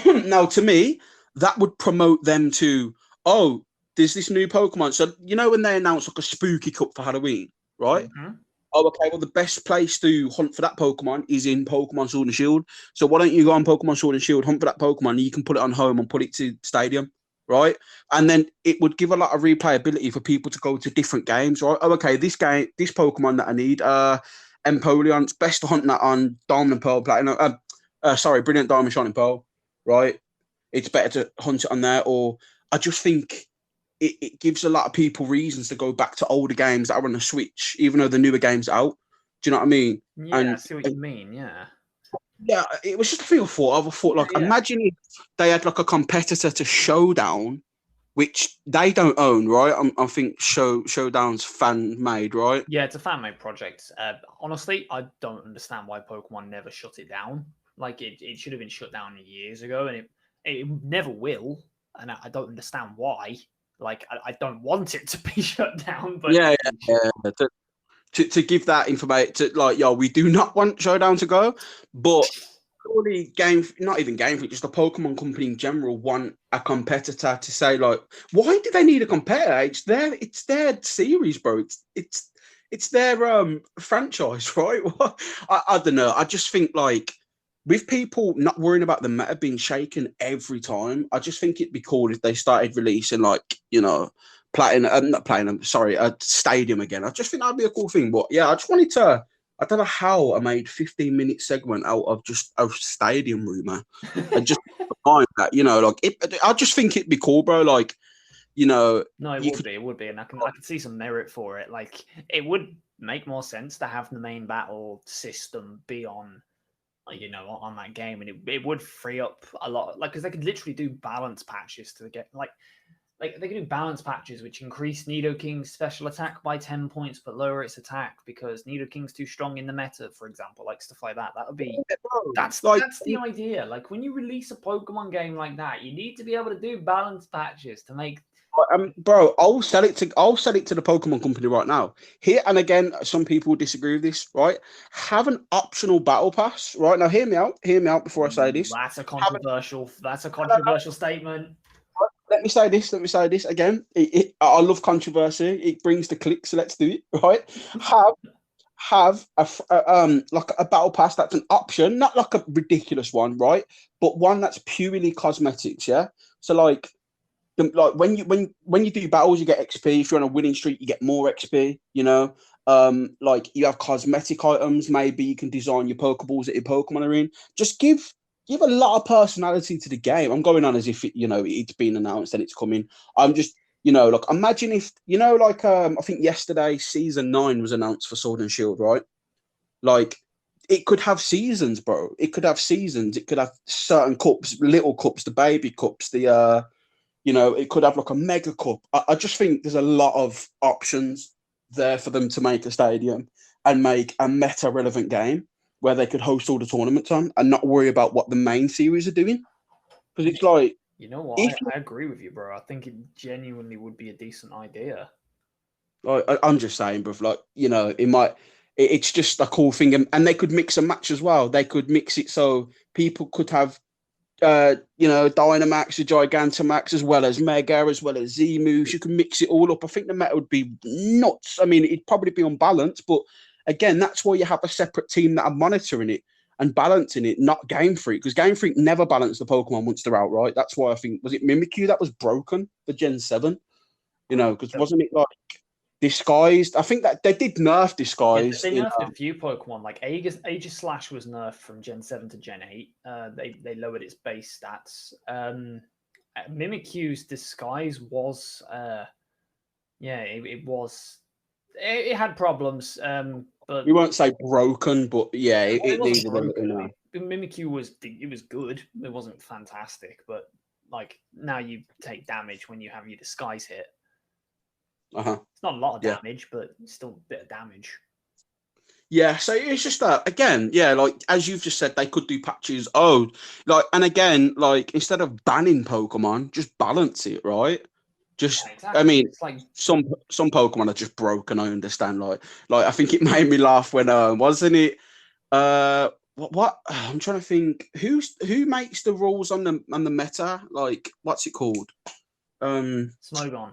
Now, to me, that would promote them to, oh, there's this new Pokemon. So, when they announce like a spooky cup for Halloween, right? Mm-hmm. Oh, okay, well, the best place to hunt for that Pokemon is in Pokemon Sword and Shield. So, why don't you go on Pokemon Sword and Shield, hunt for that Pokemon, and you can put it on home and put it to Stadium, right? And then it would give a lot of replayability for people to go to different games, right? Oh, okay, this Pokemon that I need, Empoleon, it's best to hunt that on Diamond and Pearl Platinum. Brilliant Diamond Shining Pearl, right? It's better to hunt it on there. Or I just think it gives a lot of people reasons to go back to older games that are on the Switch, even though the newer games are out. Do you know what I mean? Yeah, I And see what you mean. Yeah. yeah, it was just a thing I thought of. I thought, like, Yeah. imagine if they had like a competitor to Showdown, which they don't own, right? I think Showdown's fan made, right? Yeah, it's a fan made project. Honestly, I don't understand why Pokemon never shut it down. Like it should have been shut down years ago, and it never will. And I don't understand why. Like I don't want it to be shut down, but Yeah, yeah. To give that information to like, yo, we do not want Showdown to go, but surely not even Game Freak, just the Pokemon company in general want a competitor to say like, why do they need a competitor? It's their series, bro. It's their franchise, right? I don't know. I just think like with people not worrying about the meta being shaken every time, I just think it'd be cool if they started releasing like, platinum, not platinum, sorry, a stadium again. I just think that'd be a cool thing. But yeah, I just wanted to. I don't know how I made 15-minute segment out of just a stadium rumor. I just find that I just think it'd be cool, bro. Like no, it would be, and I can see some merit for it. Like it would make more sense to have the main battle system be on on that game, and it would free up a lot, like because they could literally do balance patches to get like like they can do balance patches which increase Nidoking's special attack by 10 points but lower its attack because Nidoking's too strong in the meta, for example, like stuff like that. That would be that's the idea. Like when you release a Pokemon game like that, you need to be able to do balance patches to make bro, I'll sell it to the Pokemon company right now. Here and again, some people disagree with this, right? Have an optional battle pass, right? Now hear me out before I say this. That's a controversial statement. Let me say this again. I love controversy. It brings the clicks, so let's do it, right? Have like a battle pass that's an option, not like a ridiculous one, right? But one that's purely cosmetics, yeah. So like when you do battles, you get XP. If you're on a winning streak, you get more XP. You know, like you have cosmetic items. Maybe you can design your Pokeballs that your Pokemon are in. Just give a lot of personality to the game. I'm going on as if it's been announced and it's coming. I'm just like imagine if like I think yesterday Season 9 was announced for Sword and Shield, right? Like it could have seasons, bro. It could have seasons. It could have certain cups, little cups, the baby cups, the it could have like a mega cup. I just think there's a lot of options there for them to make a stadium and make a meta relevant game where they could host all the tournaments on and not worry about what the main series are doing. Because it's like, you know what, I agree with you, bro. I think it genuinely would be a decent idea. I'm just saying, bro. Like it's just a cool thing, and they could mix and match as well. They could mix it so people could have Dynamax, Gigantamax, as well as Mega, as well as Z-moves. You can mix it all up. I think the meta would be nuts. I mean, it'd probably be unbalanced, but again, that's why you have a separate team that are monitoring it and balancing it, not Game Freak, because Game Freak never balanced the Pokemon once they're out, right? That's why I think, was it Mimikyu that was broken for Gen 7? Because wasn't it like Disguised? I think that they did nerf Disguised. Yeah, they nerfed a few Pokemon. Like Aegislash was nerfed from Gen 7 to Gen 8. They lowered its base stats. Mimikyu's Disguise was it had problems. But we won't say broken, but yeah, it needed a little. Mimikyu was good. It wasn't fantastic, but like now you take damage when you have your Disguise hit. It's not a lot of damage, but still a bit of damage. Yeah, so it's just that again, yeah, like as you've just said, they could do patches. Oh, like, and again, like instead of banning Pokemon, just balance it, right? Just, yeah, exactly. I mean, it's like some Pokemon are just broken. I understand. Like I think it made me laugh when wasn't it? What I'm trying to think. Who makes the rules on the meta? Like, what's it called? Smogon.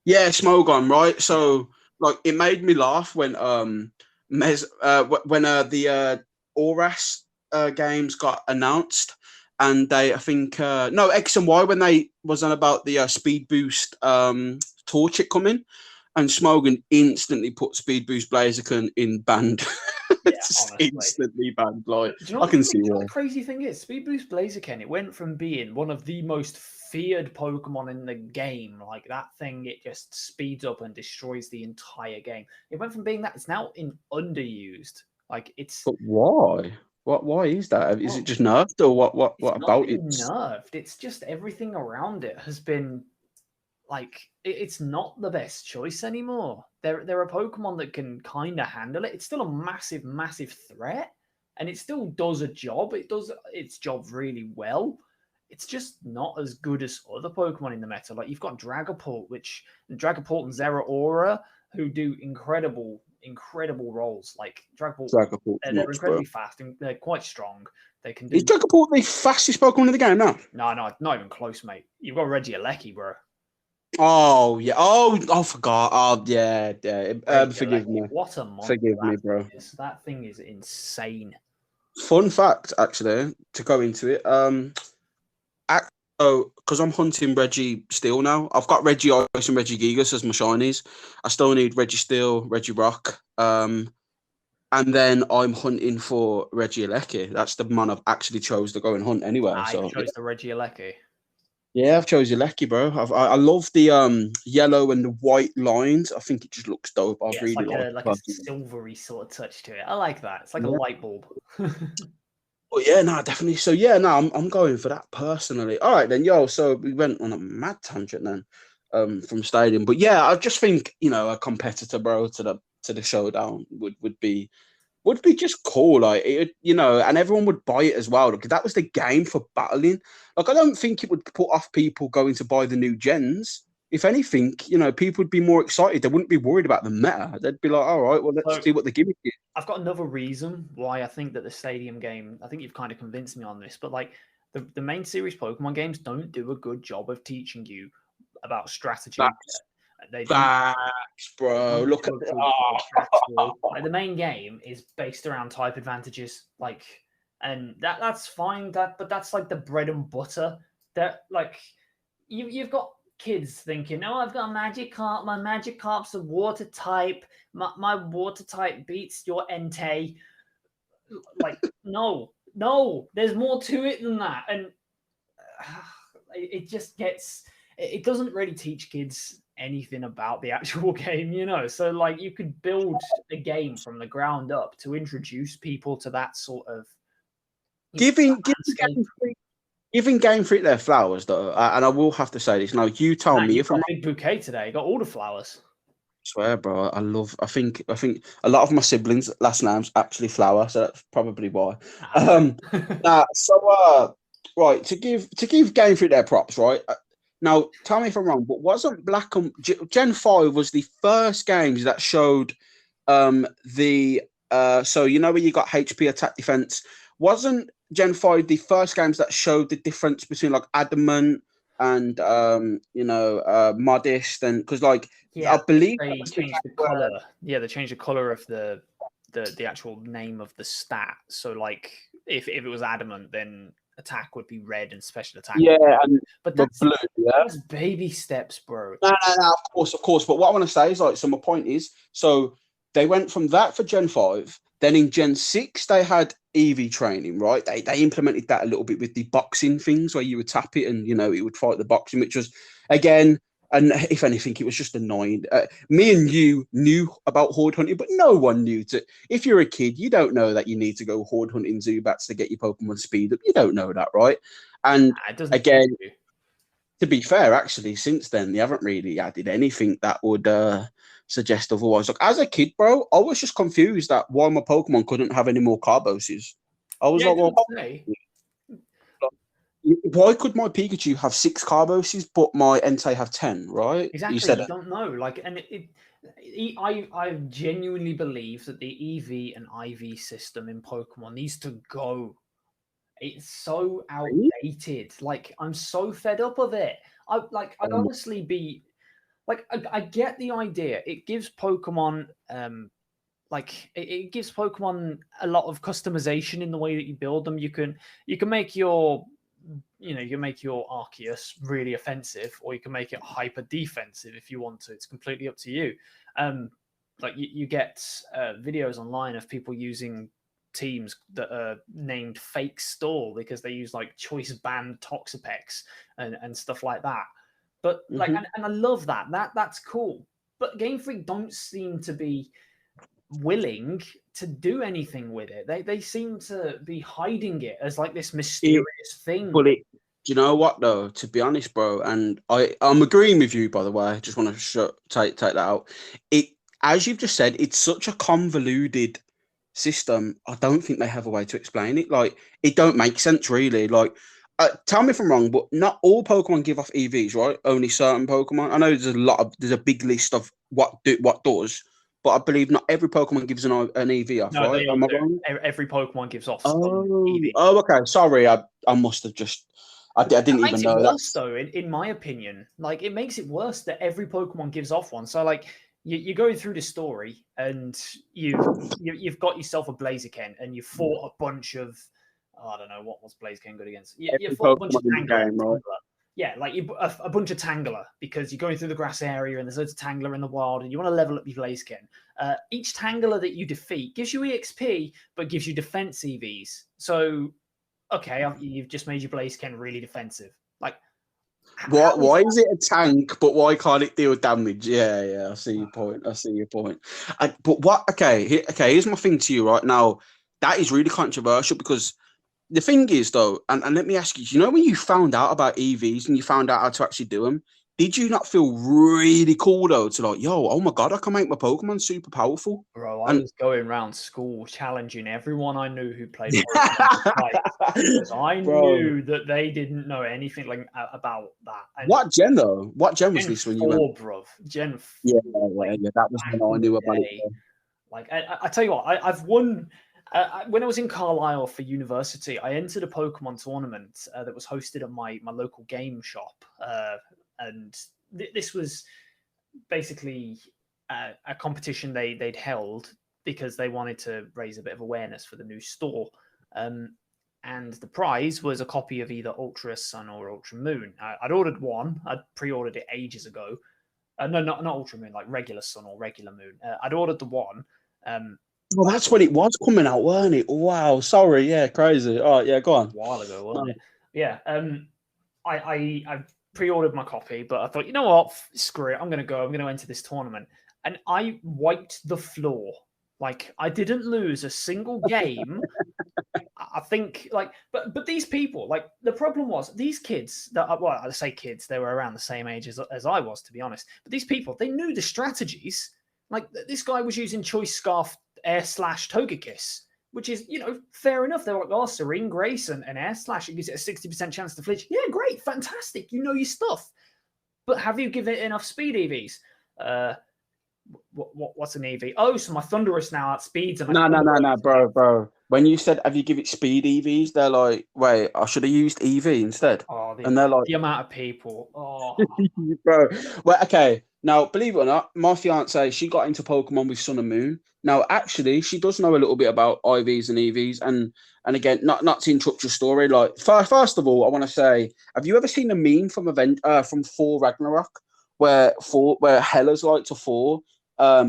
Yeah, Smogon, right? So, like, it made me laugh when the Oras games got announced, and I think X and Y when they was on about the speed boost Torchic coming, and Smogon instantly put speed boost Blaziken in banned. Just instantly banned. Like, I can see why. The crazy thing is, speed boost Blaziken, it went from being one of the most feared Pokemon in the game, like that thing, it just speeds up and destroys the entire game. It went from being that, it's now underused. Like it's. But why? Why is that? Is it just nerfed, or what about it? Nerfed. It's just everything around it has been like it's not the best choice anymore. There are Pokemon that can kind of handle it. It's still a massive, massive threat, and it still does a job. It does its job really well. It's just not as good as other Pokemon in the meta. Like you've got Dragapult, and Zeraora, who do incredible roles. Like Dragapult they're incredibly fast and they're quite strong. They can do. Is Dragapult the fastest Pokemon in the game now? No, not even close, mate. You've got Regieleki, bro. Oh yeah. Oh, I forgot. Oh yeah. Forgive me. What a monster! Forgive me, bro. That thing is insane. Fun fact, actually, to go into it. Because I'm hunting Reggie Steel now. I've got Regice and Regigigas as my shinies. I still need Registeel, Regirock. And then I'm hunting for Regieleki. That's the man I've actually chose to go and hunt anyway. You chose the Regieleki. Yeah, I've chosen Lecky, bro. I love the yellow and the white lines. I think it just looks dope. I really like a silvery sort of touch to it. I like that. It's like a light bulb. Oh yeah, no, definitely. So yeah, no, I'm going for that personally. All right then, yo. So we went on a mad tangent then, from Stadium. But yeah, I just think a competitor, bro, to the showdown would be just cool. Like and everyone would buy it as well because that was the game for battling. Like I don't think it would put off people going to buy the new gens. If anything, people would be more excited. They wouldn't be worried about the meta. They'd be like, all right, well, let's So see what the gimmick is. I've got another reason why I think that the Stadium game, I think you've kind of convinced me on this, but like the main series Pokemon games don't do a good job of teaching you about strategy. Facts, They don't, facts, bro. don't Look do at a it. good job at all. Like the main game is based around type advantages, like, and that's fine. But that's like the bread and butter. That like you've got kids thinking, oh, I've got a Magikarp. My Magikarp's a water type. My water type beats your Entei. Like, no, there's more to it than that. And it just gets, it doesn't really teach kids anything about the actual game. So like you could build a game from the ground up to introduce people to that sort of Giving landscape. Game Freak their flowers though, and I will have to say this now. You tell Man, me you've if I'm got wrong. a big bouquet today. You got all the flowers. I swear, bro. I think a lot of my siblings' last names actually Flower, so that's probably why. Um, right to give Game Freak their props, right? Now, tell me if I'm wrong, but wasn't Gen 5 was the first games that showed the so where you got HP attack defense, wasn't Gen 5 the first games that showed the difference between like adamant and modest, and because like Yeah, I believe that they was the changed the game where color. Yeah, they changed the color of the actual name of the stat. So like if it was adamant, then attack would be red and special attack. yeah, and But the blue, yeah. that's baby steps, bro. No, of course. But what I want to say is like, so my point is, so they went from that for Gen 5, then in Gen 6 they had EV training, right? They implemented that a little bit with the boxing things where you would tap it and it would fight the boxing, which was again, and if anything, it was just annoying. Me and you knew about horde hunting, but no one knew to. If you're a kid, you don't know that you need to go horde hunting Zubats to get your Pokemon speed up. You don't know that, right? And It doesn't. again, to be fair, actually, since then they haven't really added anything that would suggest otherwise. Like as a kid, bro, I was just confused that why my Pokemon couldn't have any more Carboses. I was Yeah, like, it well, doesn't say. why could my Pikachu have 6 Carboses but my Entei have 10? Right? You Exactly. said You it. don't know. Like, and I genuinely believe that the EV and IV system in Pokemon needs to go. It's so outdated. Like, I'm so fed up of it. I'd honestly be like, I get the idea. It gives Pokemon it gives Pokemon a lot of customization in the way that you build them. You can make your Arceus really offensive, or you can make it hyper defensive if you want to. It's completely up to you. Like you get videos online of people using teams that are named Fake Stall because they use like choice band Toxapex and stuff like that. But like, and I love that. That's cool. But Game Freak don't seem to be willing to do anything with it. They seem to be hiding it as like this mysterious thing. But do you know what though? To be honest, bro, and I'm agreeing with you. By the way, I just want to take that out. It, as you've just said, it's such a convoluted system. I don't think they have a way to explain it. Like it don't make sense really. Like tell me if I'm wrong, but not all Pokemon give off EVs, right? Only certain Pokemon. I know there's a big list of what does, but I believe not every Pokemon gives an EV off, No, right? they all Am I do. wrong? Every Pokemon gives off some EV. Okay. Sorry, I must have just. I didn't even know that. Worse, though, in my opinion, like it makes it worse that every Pokemon gives off one. So like you go through the story and you've got yourself a Blaziken and you fought a bunch of I don't know what was Blaziken good against. You fought a bunch of Tangela. Yeah, like a bunch of Tangela because you're going through the grass area and there's loads of Tangela in the wild and you want to level up your Blaziken. Each Tangela that you defeat gives you EXP but gives you defense EVs. So okay, you've just made your Blaziken really defensive. Like, why is it a tank, but why can't it deal damage? Yeah, I see your point. But what? Okay, here's my thing to you right now. That is really controversial because the thing is, though, and let me ask you, you know, when you found out about EVs and you found out how to actually do them, did you not feel really cool, though, to like, yo, oh my God, I can make my Pokemon super powerful? Bro, I And was going around school challenging everyone I knew who played Pokemon to fight, because I bro, knew that they didn't know anything like about that. And what gen, though? What gen was Gen this when you went? 4, bro. Gen 4, Yeah, like yeah, that was back when I in the knew about it. day. Like I tell you what, I've won. When I was in Carlisle for university, I entered a Pokemon tournament that was hosted at my local game shop, and this was basically a competition they'd held because they wanted to raise a bit of awareness for the new store. Um, and the prize was a copy of either Ultra Sun or Ultra Moon. I'd ordered one. I'd pre-ordered it ages ago. No, not Ultra Moon, like regular Sun or regular Moon. I'd ordered the one. Um, Well, that's when it was coming out, weren't it? Wow, sorry, yeah, crazy. Oh, yeah, go on. a while ago, wasn't it? Yeah. I pre-ordered my copy, but I thought, you know what, screw it, I'm gonna go. I'm gonna enter this tournament, and I wiped the floor. Like I didn't lose a single game. I think but these people, like the problem was these kids that well, I say kids, they were around the same age as I was, to be honest. But these people, they knew the strategies. Like this guy was using Choice Scarf Air Slash Togekiss, which is, fair enough. They're like, oh, Serene Grace and Air Slash, it gives it a 60% chance to flinch. Yeah, great, fantastic. You know your stuff. But have you given it enough speed EVs? What's an EV? Oh, so my Thundurus now outspeeds and No, bro. When you said, have you give it speed EVs, they're like, wait, I should have used EV instead. Oh, And they're like, the amount of people. Oh, bro. Well, okay. Now, believe it or not, my fiance, she got into Pokemon with Sun and Moon. Now, actually, she does know a little bit about IVs and EVs. And again, not to interrupt your story, like first of all, I want to say, have you ever seen a meme from Thor Ragnarok where Hela's like to Thor,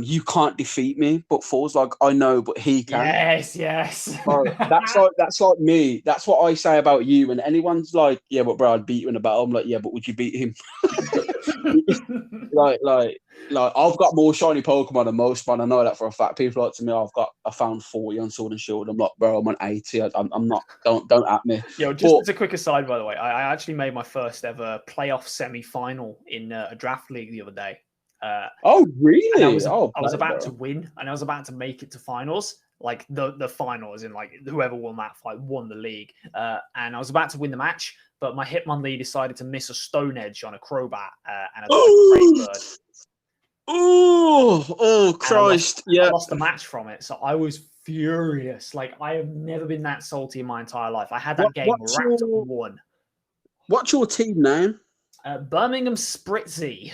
you can't defeat me, but Thor's like, I know, but he can. yes. Bro, that's like me. That's what I say about you. And anyone's like, yeah, but bro, I'd beat you in a battle. I'm like, yeah, but would you beat him? like I've got more shiny Pokemon than most, man. I know that for a fact. People like to me, I found 40 on Sword and Shield. I'm like, bro, I'm on 80. I'm not. Don't at me. Yo, just as a quick aside, by the way, I actually made my first ever playoff semi-final in a draft league the other day. Oh really? I was about to win, and I was about to make it to finals. Like the finals, in like whoever won that fight won the league. And I was about to win the match, but my Hitmonlee decided to miss a Stone Edge on a Crobat, and I got a Oh, Christ! I lost the match from it, so I was furious. Like I have never been that salty in my entire life. I had that game wrapped up in one. What's your team name? Birmingham Spritzy.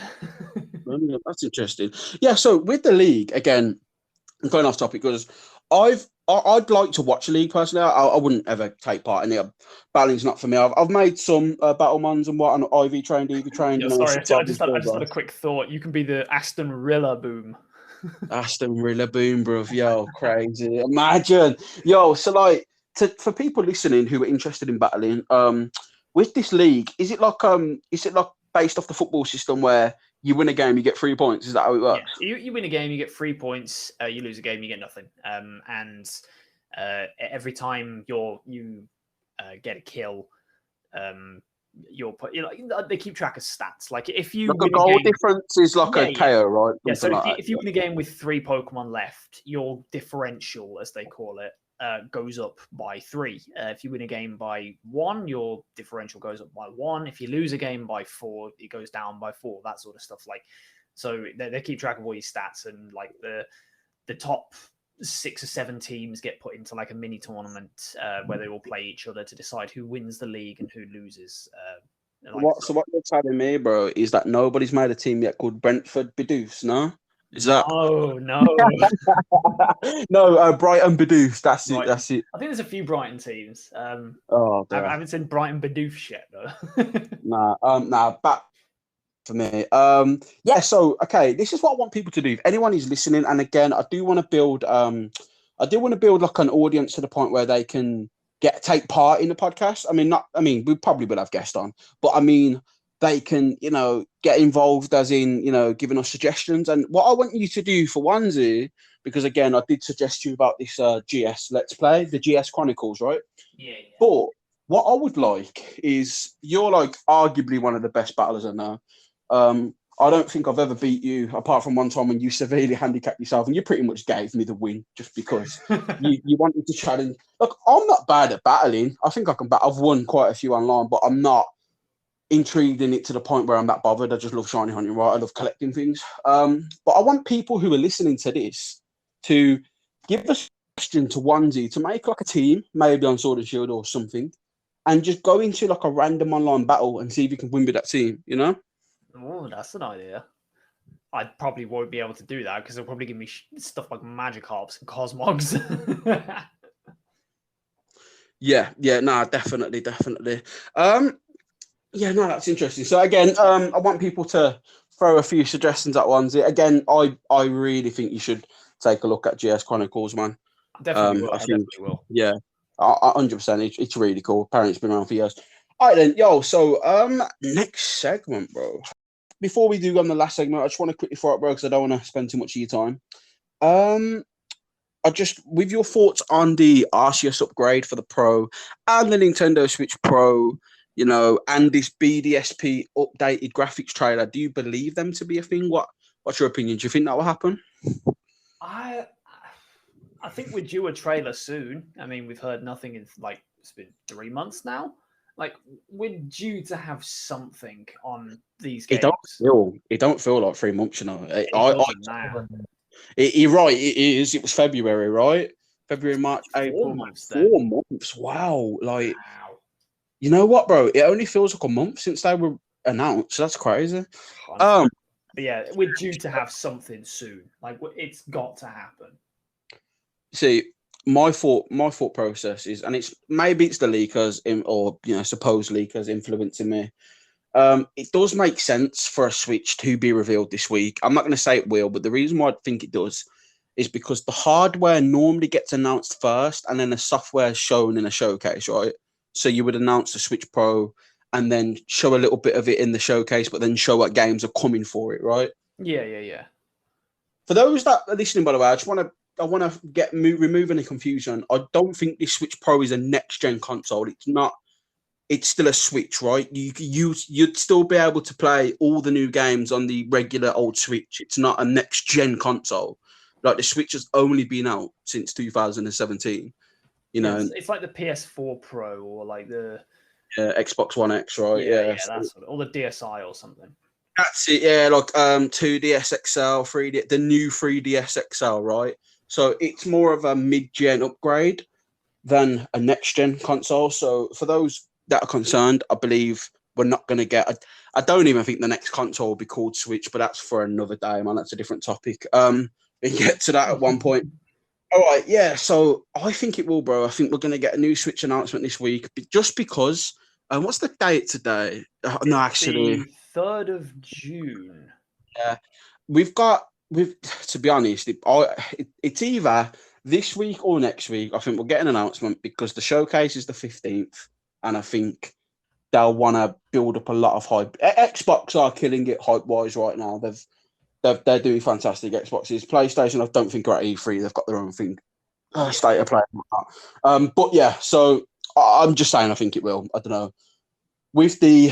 That's interesting. Yeah, so with the league, again, I'm going off topic because I'd like to watch a league personally. I wouldn't ever take part in it. Battling's not for me. I've made some Battlemans and what, and IV trained, EV trained. Sorry, I just had a quick thought. You can be the Aston Rilla Boom. Aston Rilla Boom, bro. Yo, crazy. Imagine. Yo, so like for people listening who are interested in battling, with this league, is it like based off the football system where you win a game, you get 3 points? Is that how it works? Yeah. You win a game, you get 3 points. You lose a game, you get nothing. And every time you get a kill, they keep track of stats. Like if you like a goal difference is like a KO, right? Yeah. So if you win a game with 3 Pokemon left, your differential, as they call it, goes up by 3. If you win a game by 1, your differential goes up by 1. If you lose a game by 4, it goes down by 4. That sort of stuff. Like, so they keep track of all your stats, and like the top 6 or 7 teams get put into like a mini tournament where they all play each other to decide who wins the league and who loses. So what you're telling me, bro, is that nobody's made a team yet called Brentford Bidoof, no? Is that? Oh no, no, Brighton Bidoof. That's it. That's it. I think there's a few Brighton teams. I haven't seen Brighton Bidoof yet though. Nah, back for me. Yeah. So okay, this is what I want people to do. If anyone is listening, and again, I do want to build like an audience to the point where they can take part in the podcast. I mean, we probably will have guests on, but I mean, they can, get involved, as in, giving us suggestions. And what I want you to do for Onesie, because again, I did suggest to you about this GS Let's Play, the GS Chronicles, right? Yeah, yeah. But what I would like is you're like arguably one of the best battlers I know. I don't think I've ever beat you apart from one time when you severely handicapped yourself and you pretty much gave me the win just because you wanted to challenge. Look, I'm not bad at battling. I think I can battle. I've won quite a few online, but I'm not intrigued in it to the point where I'm that bothered. I just love shiny hunting, right? I love collecting things. But I want people who are listening to this to give a suggestion to Onesie to make like a team, maybe on Sword and Shield or something, and just go into like a random online battle and see if you can win with that team, you know? Oh, that's an idea. I probably won't be able to do that because they'll probably give me stuff like Magikarps and Cosmogs. Yeah, no, definitely. Yeah, no, that's interesting. So again, I want people to throw a few suggestions at Onesie. Again, I really think you should take a look at GS Chronicles, man. Definitely will. I I think, definitely will. yeah, 100%. It's really cool. Apparently, it's been around for years. All right, then, yo. So, next segment, bro. Before we do go on the last segment, I just want to quickly throw it, bro, because I don't want to spend too much of your time. I just, with your thoughts on the Arceus upgrade for the Pro and the Nintendo Switch Pro, you know, and this BDSP updated graphics trailer, do you believe them to be a thing? What's your opinion? Do you think that will happen? I think we're due a trailer soon. I mean, we've heard nothing in like it's been 3 months now. Like we're due to have something on these games. It don't feel like 3 months, you know. You're right. It is. It was February, right? February, March, April. 4 months. 4 months. Wow. Like, you know what, bro? It only feels like a month since they were announced. That's crazy. But yeah, we're due to have something soon. Like it's got to happen. See, my thought process is, and it's maybe it's the leakers or supposed leakers influencing me. It does make sense for a Switch to be revealed this week. I'm not going to say it will, but the reason why I think it does is because the hardware normally gets announced first, and then the software is shown in a showcase, right? So you would announce the Switch Pro and then show a little bit of it in the showcase, but then show what games are coming for it, right? Yeah. For those that are listening, by the way, I want to remove any confusion. I don't think this Switch Pro is a next gen console. It's not. It's still a Switch, right? You'd still be able to play all the new games on the regular old Switch. It's not a next gen console. Like the Switch has only been out since 2017. You know, it's like the PS4 Pro or like the Xbox One X, right? Yeah, that's or the DSi or something. That's it. Yeah, like 2DS XL, 3D, the new 3DS XL, right? So it's more of a mid-gen upgrade than a next-gen console. So for those that are concerned, I believe we're not going to get. I don't even think the next console will be called Switch, but that's for another day, man. That's a different topic. We can get to that at one point. All right, yeah. So I think it will, bro. I think we're going to get a new Switch announcement this week, just because. What's the date today? No, actually, the 3rd of June. Yeah, to be honest, it's either this week or next week. I think we'll get an announcement because the showcase is the 15th, and I think they'll want to build up a lot of hype. Xbox are killing it hype wise right now. They're doing fantastic. Xboxes, PlayStation, I don't think are at E3. They've got their own thing, state of play. But yeah, so I'm just saying I think it will. I don't know. With the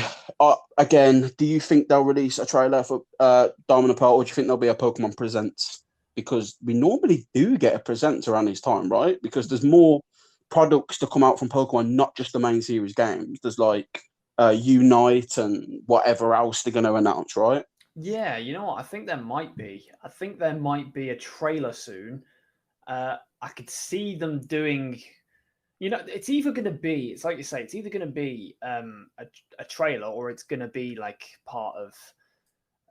again, do you think they'll release a trailer for Diamond and Pearl, or do you think there'll be a Pokemon Presents? Because we normally do get a present around this time, right? Because there's more products to come out from Pokemon, not just the main series games. There's like Unite and whatever else they're going to announce, right? Yeah, you know what? I think there might be. I think there might be a trailer soon. I could see them doing. You know, it's either going to be, it's like you say, it's either going to be a trailer or it's going to be like part of,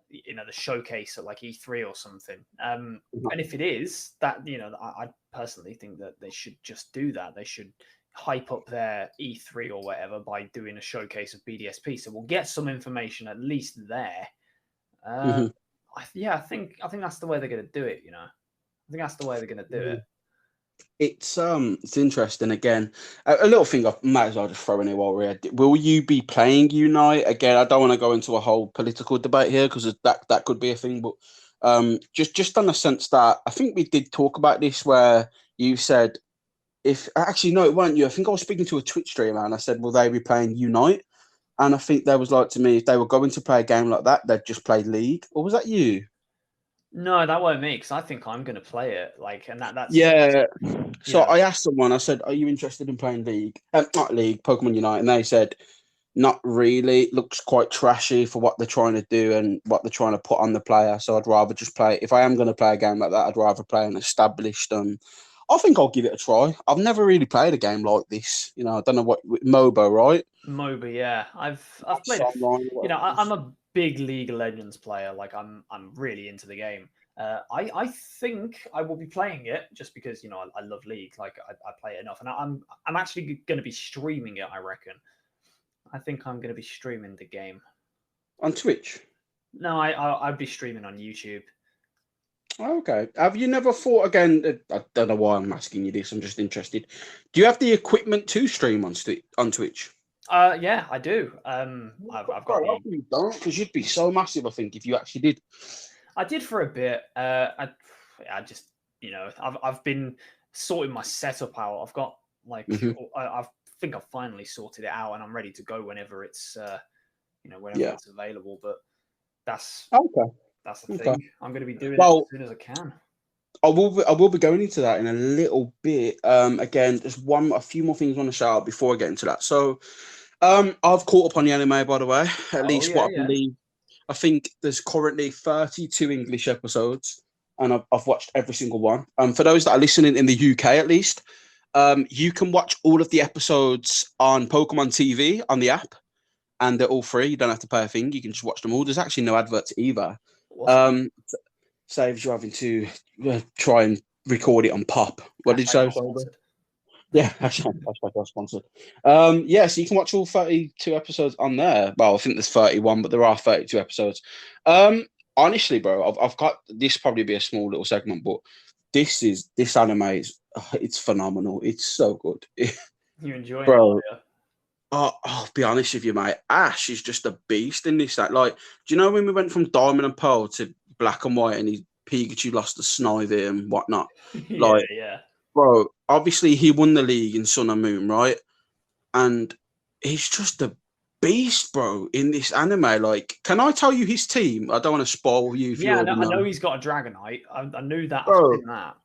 the showcase at like E3 or something. And if it is, that, I personally think that they should just do that. They should hype up their E3 or whatever by doing a showcase of BDSP. So we'll get some information at least there. I think that's the way they're going to do it, I think that's the way they're going to do it. It's interesting. Again, a little thing I might as well just throw in here while we're at it. Will you be playing Unite again? I don't want to go into a whole political debate here because that could be a thing. But Just on the sense that I think we did talk about this, where you said, if actually no, it weren't you. I think I was speaking to a Twitch streamer, and I said, will they be playing Unite? And I think they was like to me, if they were going to play a game like that, they'd just play League. Or was that you? No, that won't me, because I think I'm going to play it. Like, and that's Yeah. So yeah. I asked someone, I said, are you interested in playing League? Not League, Pokemon Unite. And they said, not really. It looks quite trashy for what they're trying to do and what they're trying to put on the player. So I'd rather just play. If I am going to play a game like that, I'd rather play an established. I think I'll give it a try. I've never really played a game like this. You know, I don't know what MOBA, right? MOBA, yeah. I've played. I'm a big League of Legends player. Like, I'm really into the game. I think I will be playing it just because I love League. Like, I play it enough, and I'm actually going to be streaming it. I reckon. I think I'm going to be streaming the game on Twitch. No, I'd be streaming on YouTube. Okay. Have you never thought again? I don't know why I'm asking you this. I'm just interested. Do you have the equipment to stream on Twitch? Yeah, I do. I've got. You don't, because you'd be so massive. I think if you actually did. I did for a bit. I just I've been sorting my setup out. I've got like I think I've finally sorted it out, and I'm ready to go whenever it's whenever it's available. But that's okay. That's the thing. I'm going to be doing it as soon as I can. I will be going into that in a little bit. Again, there's a few more things I want to shout out before I get into that. So, I've caught up on the anime, by the way. At least what I believe. I think there's currently 32 English episodes, and I've watched every single one. For those that are listening in the UK, at least, you can watch all of the episodes on Pokemon TV on the app, and they're all free. You don't have to pay a thing. You can just watch them all. There's actually no adverts either. Saves you having to try and record it on Pop. What did you say? Yeah, hashtag sponsored. So you can watch all 32 episodes on there. Well, I think there's 31, but there are 32 episodes. Honestly, bro, I've got this probably be a small little segment, but this anime is it's phenomenal. It's so good. You enjoy bro, it, yeah? I'll be honest with you, mate. Ash is just a beast in this. Like, do you know when we went from Diamond and Pearl to Black and White, and Pikachu lost to Snivy and whatnot? Yeah. Bro, obviously he won the league in Sun and Moon, right? And he's just a beast, bro, in this anime. Like, can I tell you his team? I don't want to spoil you. I know he's got a Dragonite. I knew that. Bro, I've seen that.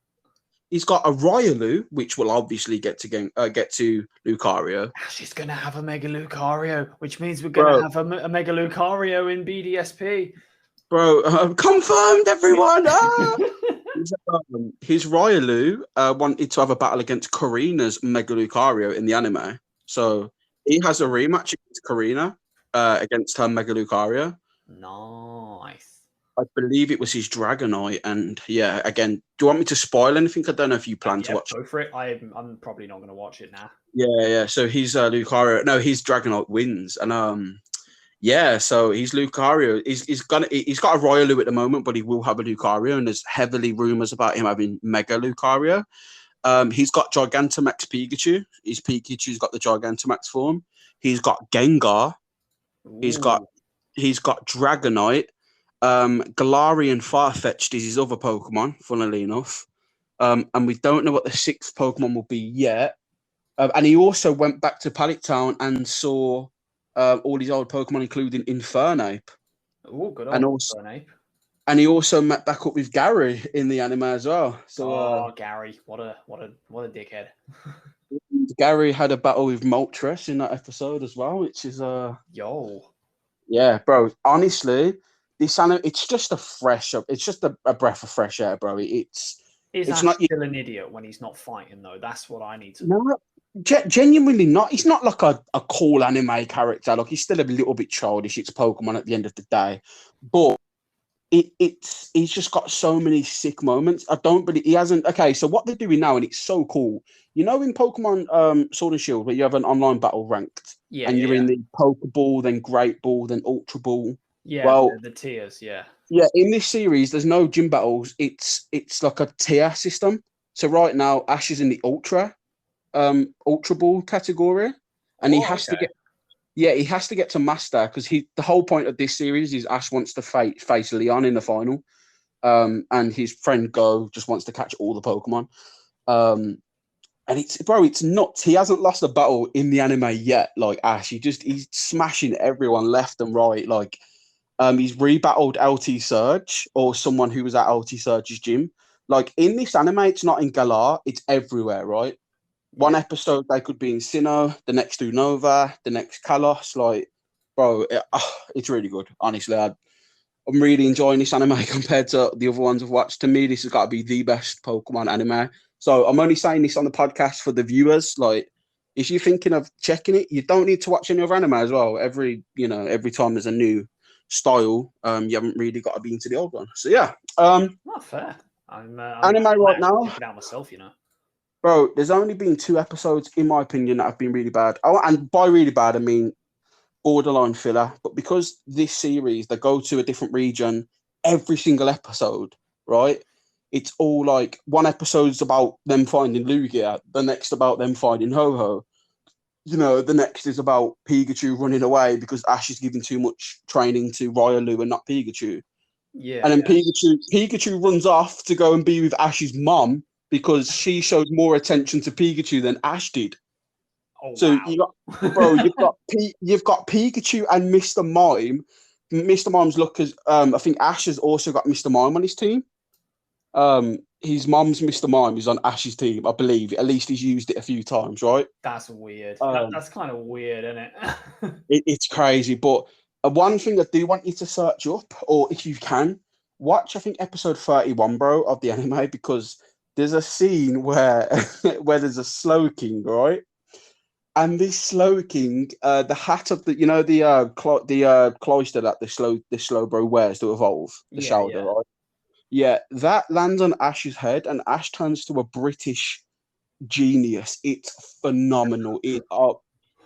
He's got a Riolu, which will obviously get to Lucario. She's going to have a Mega Lucario, which means we're going to have a Mega Lucario in BDSP. Bro, confirmed, everyone! His Riolu wanted to have a battle against Karina's Mega Lucario in the anime. So he has a rematch against Karina against her Mega Lucario. Nice. I believe it was his Dragonite, and yeah, again, do you want me to spoil anything? I don't know if you plan to watch. Go for it. I'm probably not going to watch it now. Yeah. So he's Lucario. No, his Dragonite wins, and so he's Lucario. He's got a Riolu at the moment, but he will have a Lucario, and there's heavily rumors about him having Mega Lucario. He's got Gigantamax Pikachu. His Pikachu's got the Gigantamax form. He's got Gengar. Ooh. He's got Dragonite. Galarian Farfetch'd is his other Pokemon, funnily enough. And we don't know what the sixth Pokemon will be yet. And he also went back to Pallet Town and saw all his old Pokemon, including Infernape. Oh, good old Infernape. And he also met back up with Gary in the anime as well. So, Gary, what a dickhead. Gary had a battle with Moltres in that episode as well, which is yeah, bro. Honestly, this anime, it's just it's just a breath of fresh air, bro. It's not still an idiot when he's not fighting though. That's what I need to know. No, genuinely not. He's not like a cool anime character. Like, he's still a little bit childish. It's Pokemon at the end of the day, but he's just got so many sick moments. I don't believe he hasn't. Okay, so what they're doing now, and it's so cool. You know, in Pokemon Sword and Shield, where you have an online battle ranked, and you're in the Pokeball, then Great Ball, then Ultra Ball. Yeah, well, the tiers. Yeah. In this series, there's no gym battles. It's like a tier system. So right now, Ash is in the Ultra Ball category, and he has to get. Yeah, he has to get to Master, because the whole point of this series is Ash wants to face Leon in the final. and his friend Go just wants to catch all the Pokemon. And it's nuts. He hasn't lost a battle in the anime yet. Like Ash, he's smashing everyone left and right. Like, he's rebattled LT Surge or someone who was at LT Surge's gym. Like in this anime, it's not in Galar, it's everywhere, right? One episode they could be in Sinnoh, the next Unova, the next Kalos. Like, bro, it's really good. Honestly, I'm really enjoying this anime compared to the other ones I've watched. To me, this has got to be the best Pokemon anime. So I'm only saying this on the podcast for the viewers. Like, if you're thinking of checking it, you don't need to watch any other anime as well. Every time there's a new style, you haven't really got to be into the old one. So yeah, not fair. I'm anime right now. Check it out myself, Bro, there's only been 2 episodes, in my opinion, that have been really bad. Oh, and by really bad, I mean borderline filler. But because this series, they go to a different region every single episode, right? It's all like one episode's about them finding Lugia, the next about them finding Ho-Ho. The next is about Pikachu running away because Ash is giving too much training to Riolu and not Pikachu. Yeah. And then Pikachu runs off to go and be with Ash's mom because she showed more attention to Pikachu than Ash did. Oh, so wow. you've got Pikachu and Mr. Mime. Mr. Mime's look as I think Ash has also got Mr. Mime on his team. His mom's Mr. Mime is on Ash's team, I believe. At least he's used it a few times, right? That's weird. That's kind of weird, isn't it? It's crazy. But one thing I do want you to search up, or if you can, watch, I think, episode 31, bro, of the anime, because there's a scene where there's a Slowking, right? And this Slowking, the hat of the cloister that the Slowbro wears to evolve, the shoulder, right? Yeah, that lands on Ash's head, and Ash turns to a British genius. It's phenomenal.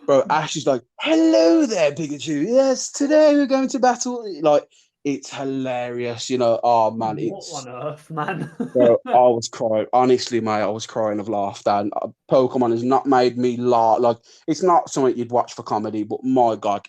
Bro, Ash is like, "Hello there, Pikachu. Yes, today we're going to battle." Like, it's hilarious, Oh man, what on earth, man? Bro, I was crying. Honestly, mate, I was crying of laughter. And Pokemon has not made me laugh. Like, it's not something you'd watch for comedy, but my God,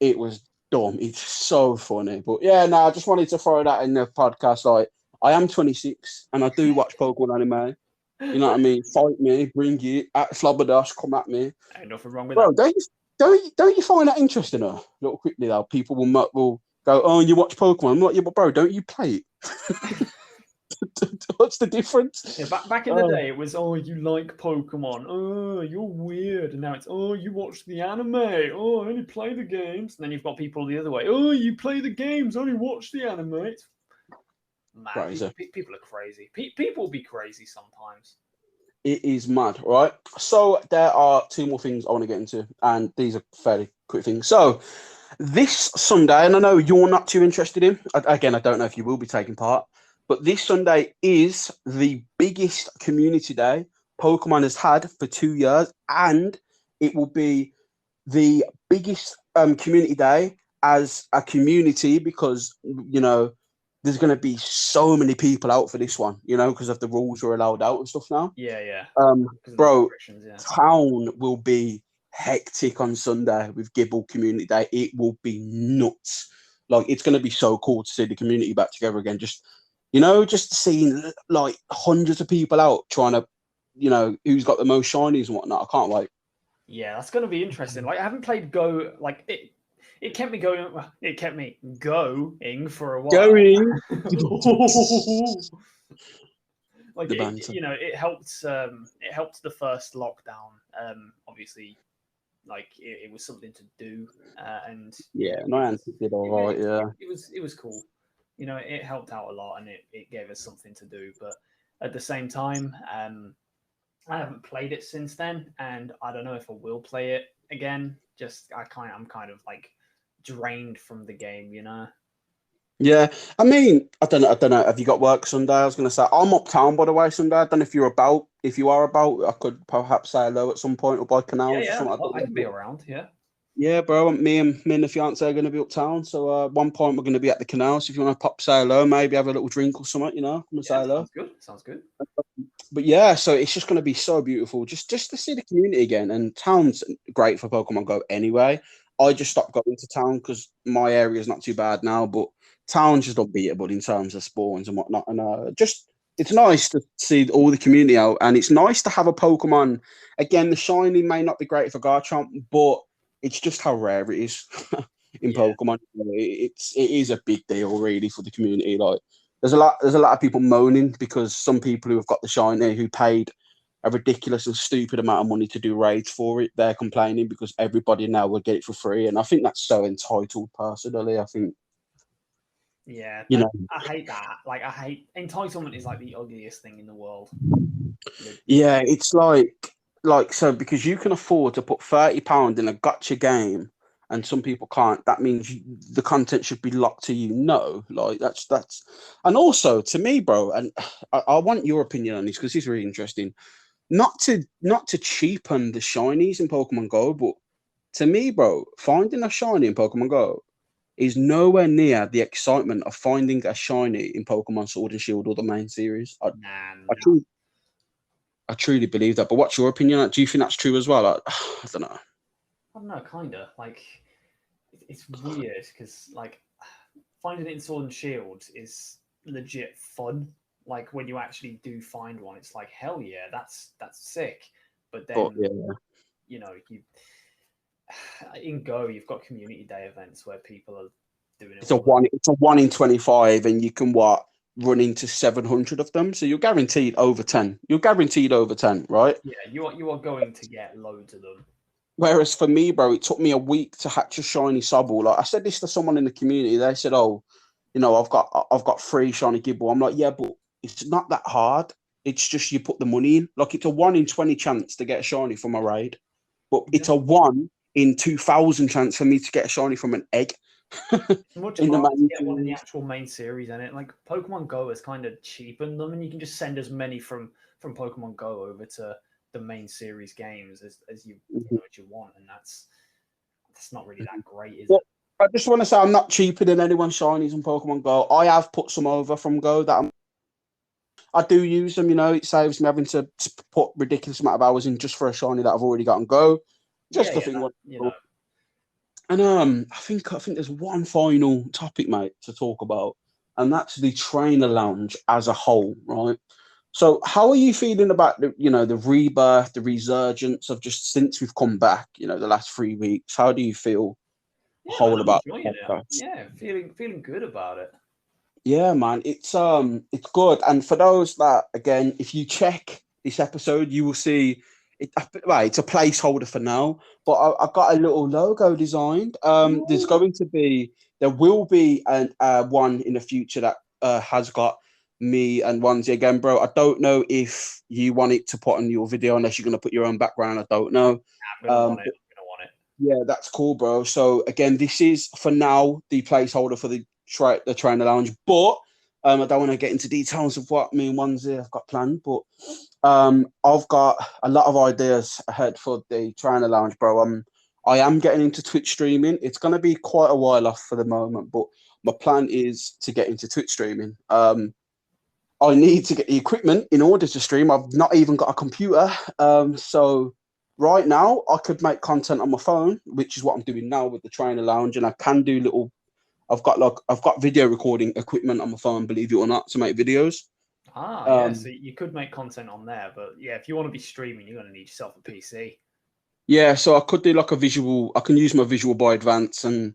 it was dumb. It's so funny. But yeah, no, I just wanted to throw that in the podcast. Like, I am 26 and I do watch Pokemon anime. You know what I mean? Fight me, bring it at Flabberdash, come at me. Ain't nothing wrong with Bro, that. Don't you find that interesting? Little quickly though, people will go, "Oh, you watch Pokemon." I'm like, "Yeah, but bro, don't you play it?" What's the difference? Yeah, back in the day, it was, "Oh, you like Pokemon. Oh, you're weird." And now it's, "Oh, you watch the anime. Oh, I only play the games." And then you've got people the other way. "Oh, you play the games, only watch the anime." Man, people are crazy. People be crazy sometimes. It is mad, right? So there are 2 more things I want to get into, and these are fairly quick things. So this Sunday, and I know you're not too interested in, again, I don't know if you will be taking part, but this Sunday is the biggest community day Pokemon has had for 2 years, and it will be the biggest community day as a community because, there's going to be so many people out for this one, because of the rules are allowed out and stuff now. Yeah. Bro, town will be hectic on Sunday with Gible Community Day. It will be nuts. Like, it's going to be so cool to see the community back together again. Just seeing like hundreds of people out trying to, who's got the most shinies and whatnot. I can't wait. Yeah, that's going to be interesting. Like, I haven't played Go, like it kept me going. It kept me going for a while. Like, it helped. It helped the first lockdown. Obviously, like it was something to do, and yeah, Niantic did all right. Yeah, it was cool. It helped out a lot, and it gave us something to do. But at the same time, I haven't played it since then, and I don't know if I will play it again. I'm kind of like drained from the game, Yeah, I mean, I don't know. Have you got work Sunday? I was going to say I'm uptown, by the way, Sunday. I don't know if you're about. If you are about, I could perhaps say hello at some point or by canals or something. I can be around. Yeah. Yeah, bro. Me and the fiance are going to be uptown. So at one point we're going to be at the canals. If you want to pop, say hello, maybe have a little drink or something. Come and say hello. Sounds good. But yeah, so it's just going to be so beautiful, just to see the community again. And town's great for Pokemon Go anyway. I just stopped going to town because my area is not too bad now. But Town's just unbeatable in terms of spawns and whatnot. And just it's nice to see all the community out, and it's nice to have a Pokemon. Again, the shiny may not be great for Garchomp, but it's just how rare it is in Yeah. Pokemon. It is a big deal really for the community. Like there's a lot of people moaning because some people who have got the shiny who paid a ridiculous and stupid amount of money to do raids for it, they're complaining because everybody now will get it for free, and I think that's so entitled. Personally, I think Yeah, you know. I hate that. Like, I hate entitlement is like the ugliest thing in the world. Yeah, it's like so because you can afford to put £30 in a gotcha game, and some people can't. That means the content should be locked to you. No, like that's, and also to me, bro. And I want your opinion on this because it's really interesting. Not to cheapen the shinies in Pokemon Go, but to me, bro, finding a shiny in Pokemon Go is nowhere near the excitement of finding a shiny in Pokemon Sword and Shield or the main series. Nah, I truly, I truly believe that. But what's your opinion? Do you think that's true as well? I don't know. I don't know, kind of. Like, it's weird because, like, finding it in Sword and Shield is legit fun. Like, when you actually do find one, it's like, hell yeah, that's sick. But But then, yeah, you know, you in Go, you've got community day events where people are doing it. It's a 1 in 25, and you can run into 700 of them. So you're guaranteed over 10. You're guaranteed over 10, right? Yeah, you are going to get loads of them. Whereas for me, bro, it took me a week to hatch a shiny Sobble. Like I said this to someone in the community, they said, "Oh, I've got 3 shiny Gibble." I'm like, "Yeah, but it's not that hard. It's just you put the money in. Like it's a 1 in 20 chance to get a shiny from a raid, but it's a 1 in 2,000 chance for me to get a shiny from an egg." It's much in the harder to main get one in the series. actual main series, and it like Pokemon Go has kind of cheapened them, and you can just send as many from Pokemon Go over to the main series games as you as you want, and that's not really that great, is Well, it? I just want to say I'm not cheaper than anyone's shinies on Pokemon Go. I have put some over from Go that I do use them. It saves me having to put ridiculous amount of hours in just for a shiny that I've already got on Go. Just Yeah, the yeah, thing. that, And I think there's one final topic, mate, to talk about, and that's the trainer lounge as a whole, right? So, how are you feeling about the rebirth, the resurgence of just since we've come back? The last 3 weeks. How do you feel yeah, man, whole I'm about enjoying the it. podcast? Yeah, feeling good about it. Yeah, man, it's good. And for those that, again, if you check this episode, you will see it. Well, it's a placeholder for now, but I got a little logo designed. There will be an one in the future that has got me and Onesie again, bro. I don't know if you want it to put on your video unless you're gonna put your own background. I don't know. I'm gonna want it. I'm gonna want it. Yeah, that's cool, bro. So again, this is for now the placeholder for the trainer lounge, but I don't want to get into details of what me and Onesie have got planned, but I've got a lot of ideas ahead for the trainer lounge, bro. I am getting into Twitch streaming. It's gonna be quite a while off for the moment, but my plan is to get into Twitch streaming. I need to get the equipment in order to stream. I've not even got a computer, so right now I could make content on my phone, which is what I'm doing now with the trainer lounge, and I can do little. I've got video recording equipment on my phone, believe it or not, to make videos. Yeah, so you could make content on there, but yeah, if you want to be streaming, you're gonna need yourself a PC. Yeah, so I could do like a visual. I can use my Visual Boy Advance and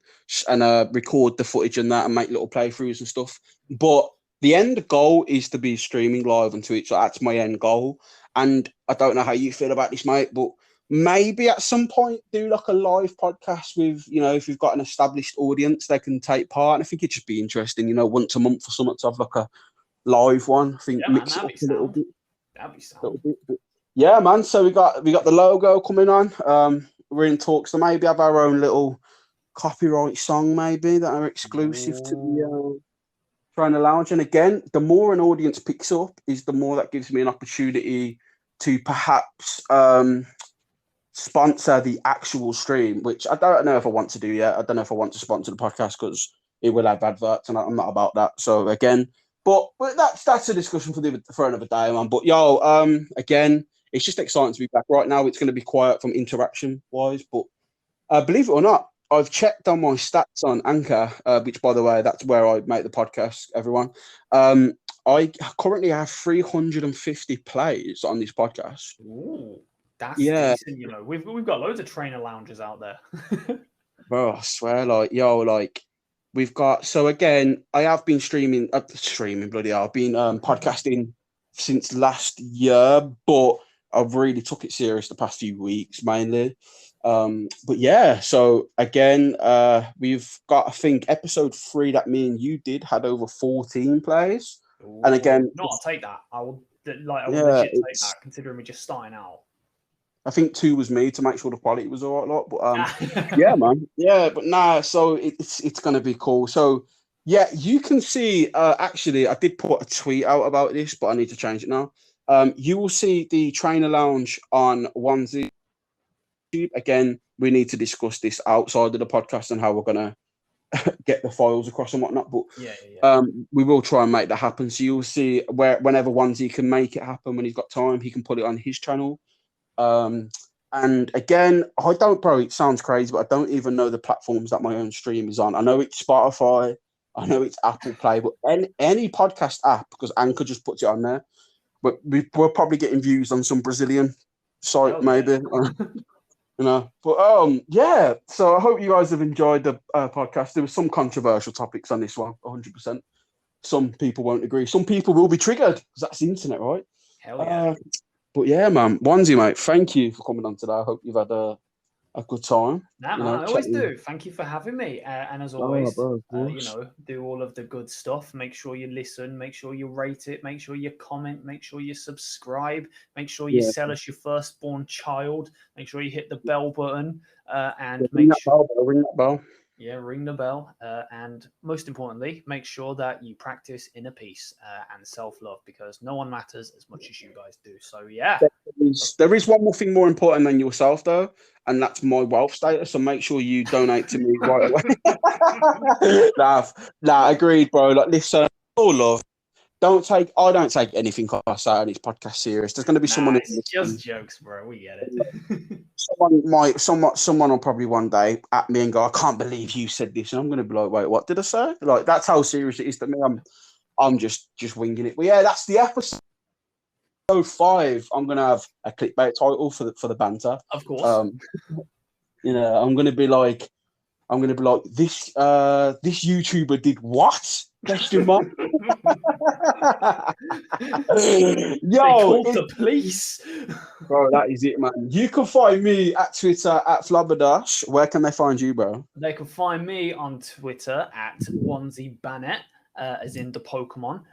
record the footage and that, and make little playthroughs and stuff. But the end goal is to be streaming live on Twitch. So that's my end goal. And I don't know how you feel about this, mate, but maybe at some point do like a live podcast with, if you've got an established audience, they can take part. And I think it'd just be interesting, once a month or something to have like a live one. I think Yeah, mix man, it up a little bit. That'd be sound. Yeah, man. So we got the logo coming on. We're in talks to maybe have our own little copyright song, maybe that are exclusive to the Trainer Lounge. And again, the more an audience picks up, is the more that gives me an opportunity to perhaps sponsor the actual stream, which I don't know if I want to do yet. I don't know if I want to sponsor the podcast because it will have adverts, and I'm not about that. So again, but that's a discussion for another day, man. But again, it's just exciting to be back. Right now, it's going to be quiet from interaction wise, but believe it or not, I've checked on my stats on Anchor, which, by the way, that's where I make the podcast. Everyone, I currently have 350 plays on this podcast. Ooh, that's Yeah, decent. You know, we've got loads of trainer lounges out there. bro, I swear, like, yo, like, we've got. So again, I have been streaming, bloody hell. I've been podcasting since last year, but I've really took it serious the past few weeks, mainly. But yeah, so again, we've got, I think, episode 3 that me and you did had over 14 plays. Ooh, And again, no, I'll take that. I will yeah, legit take that, considering we're just starting out. I think 2 was me to make sure the quality was all right, lot. But yeah, man, yeah, but nah. So it's gonna be cool. So yeah, you can see. Actually, I did put a tweet out about this, but I need to change it now. You will see the trainer lounge on Onesie. Again, we need to discuss this outside of the podcast and how we're gonna get the files across and whatnot. But we will try and make that happen. So you'll see whenever Onesie can make it happen when he's got time, he can put it on his channel. And again, I don't, bro, it sounds crazy, but I don't even know the platforms that my own stream is on. I know it's Spotify, I know it's Apple Play, but any podcast app, because Anchor just puts it on there. But we're probably getting views on some Brazilian site, maybe. You know, but yeah. So I hope you guys have enjoyed the podcast. There were some controversial topics on this one, 100%. Some people won't agree. Some people will be triggered because that's the internet, right? Hell yeah. But yeah, man, Onesie, mate, thank you for coming on today. I hope you've had a good time. Nah, man, I always do. Thank you for having me. And as always, you know, do all of the good stuff. Make sure you listen. Make sure you rate it. Make sure you comment. Make sure you subscribe. Make sure you sell us your firstborn child. Make sure you hit the bell button. And ring that bell. Yeah, ring the bell. And most importantly, make sure that you practice inner peace and self-love, because no one matters as much as you guys do. So, yeah. There is one more thing more important than yourself, though, and that's my wealth status. So make sure you donate to me right away. Nah, agreed, bro. Like, listen, all love. I don't take anything I say on this podcast serious. There's going to be someone. It's just jokes, bro. We get it. Someone will probably one day at me and go, "I can't believe you said this," and I'm going to be like, "Wait, what did I say?" Like, that's how serious it is to me. I'm just winging it. But yeah, that's the episode 5. I'm going to have a clickbait title for the banter. Of course. You know, I'm going to be like, this YouTuber did what? Question mark. Yo, called the police. Bro, that is it, man. You can find me at Twitter at Flabberdash. Where can they find you, bro? They can find me on Twitter at Onesie Bannett, as in the Pokemon.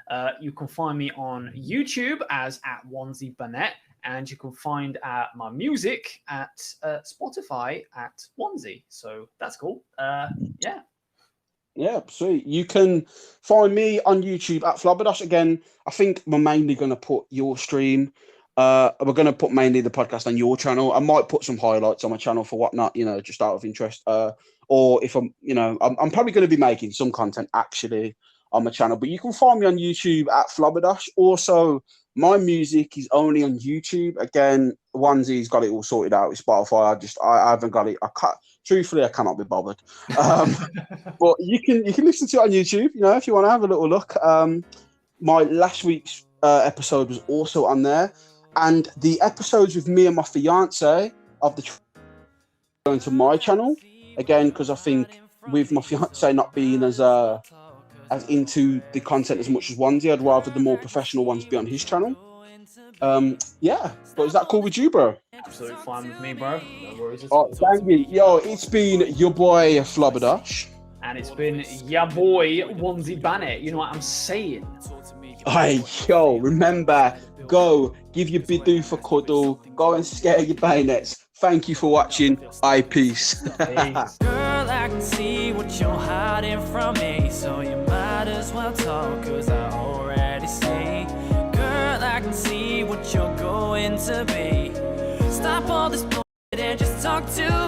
You can find me on YouTube as at Onesie Bannett, and you can find my music at Spotify at Onesie. So that's cool. Yeah. Yeah, sweet. You can find me on YouTube at Flabberdash. Again, I think we're mainly going to put your stream. We're going to put mainly the podcast on your channel. I might put some highlights on my channel for whatnot, you know, just out of interest. Or if I'm probably going to be making some content actually on my channel. But you can find me on YouTube at Flabberdash. Also, my music is only on YouTube. Again, Onesie's got it all sorted out with Spotify. I haven't got it. Truthfully, I cannot be bothered. But you can listen to it on YouTube, you know, if you want to have a little look. My last week's episode was also on there, and the episodes with me and my fiance of the going to my channel again, because I think with my fiance not being as into the content as much as Onesie, I'd rather the more professional ones be on his channel. Yeah, but is that cool with you, bro? Absolutely fine with me, bro. No worries. Thank you. Yo, it's been your boy Flabberdash. And it's been ya boy Onesie Bannett. You know what I'm saying? Hey, yo, remember, go give your bidoo for cuddle, go and scare your bayonets. Thank you for watching. Peace. Peace. Girl, I can see what you're hiding from me, so you might as well talk, cause I already see. Girl, I can see what you're going to be. Stop all this bullshit and just talk to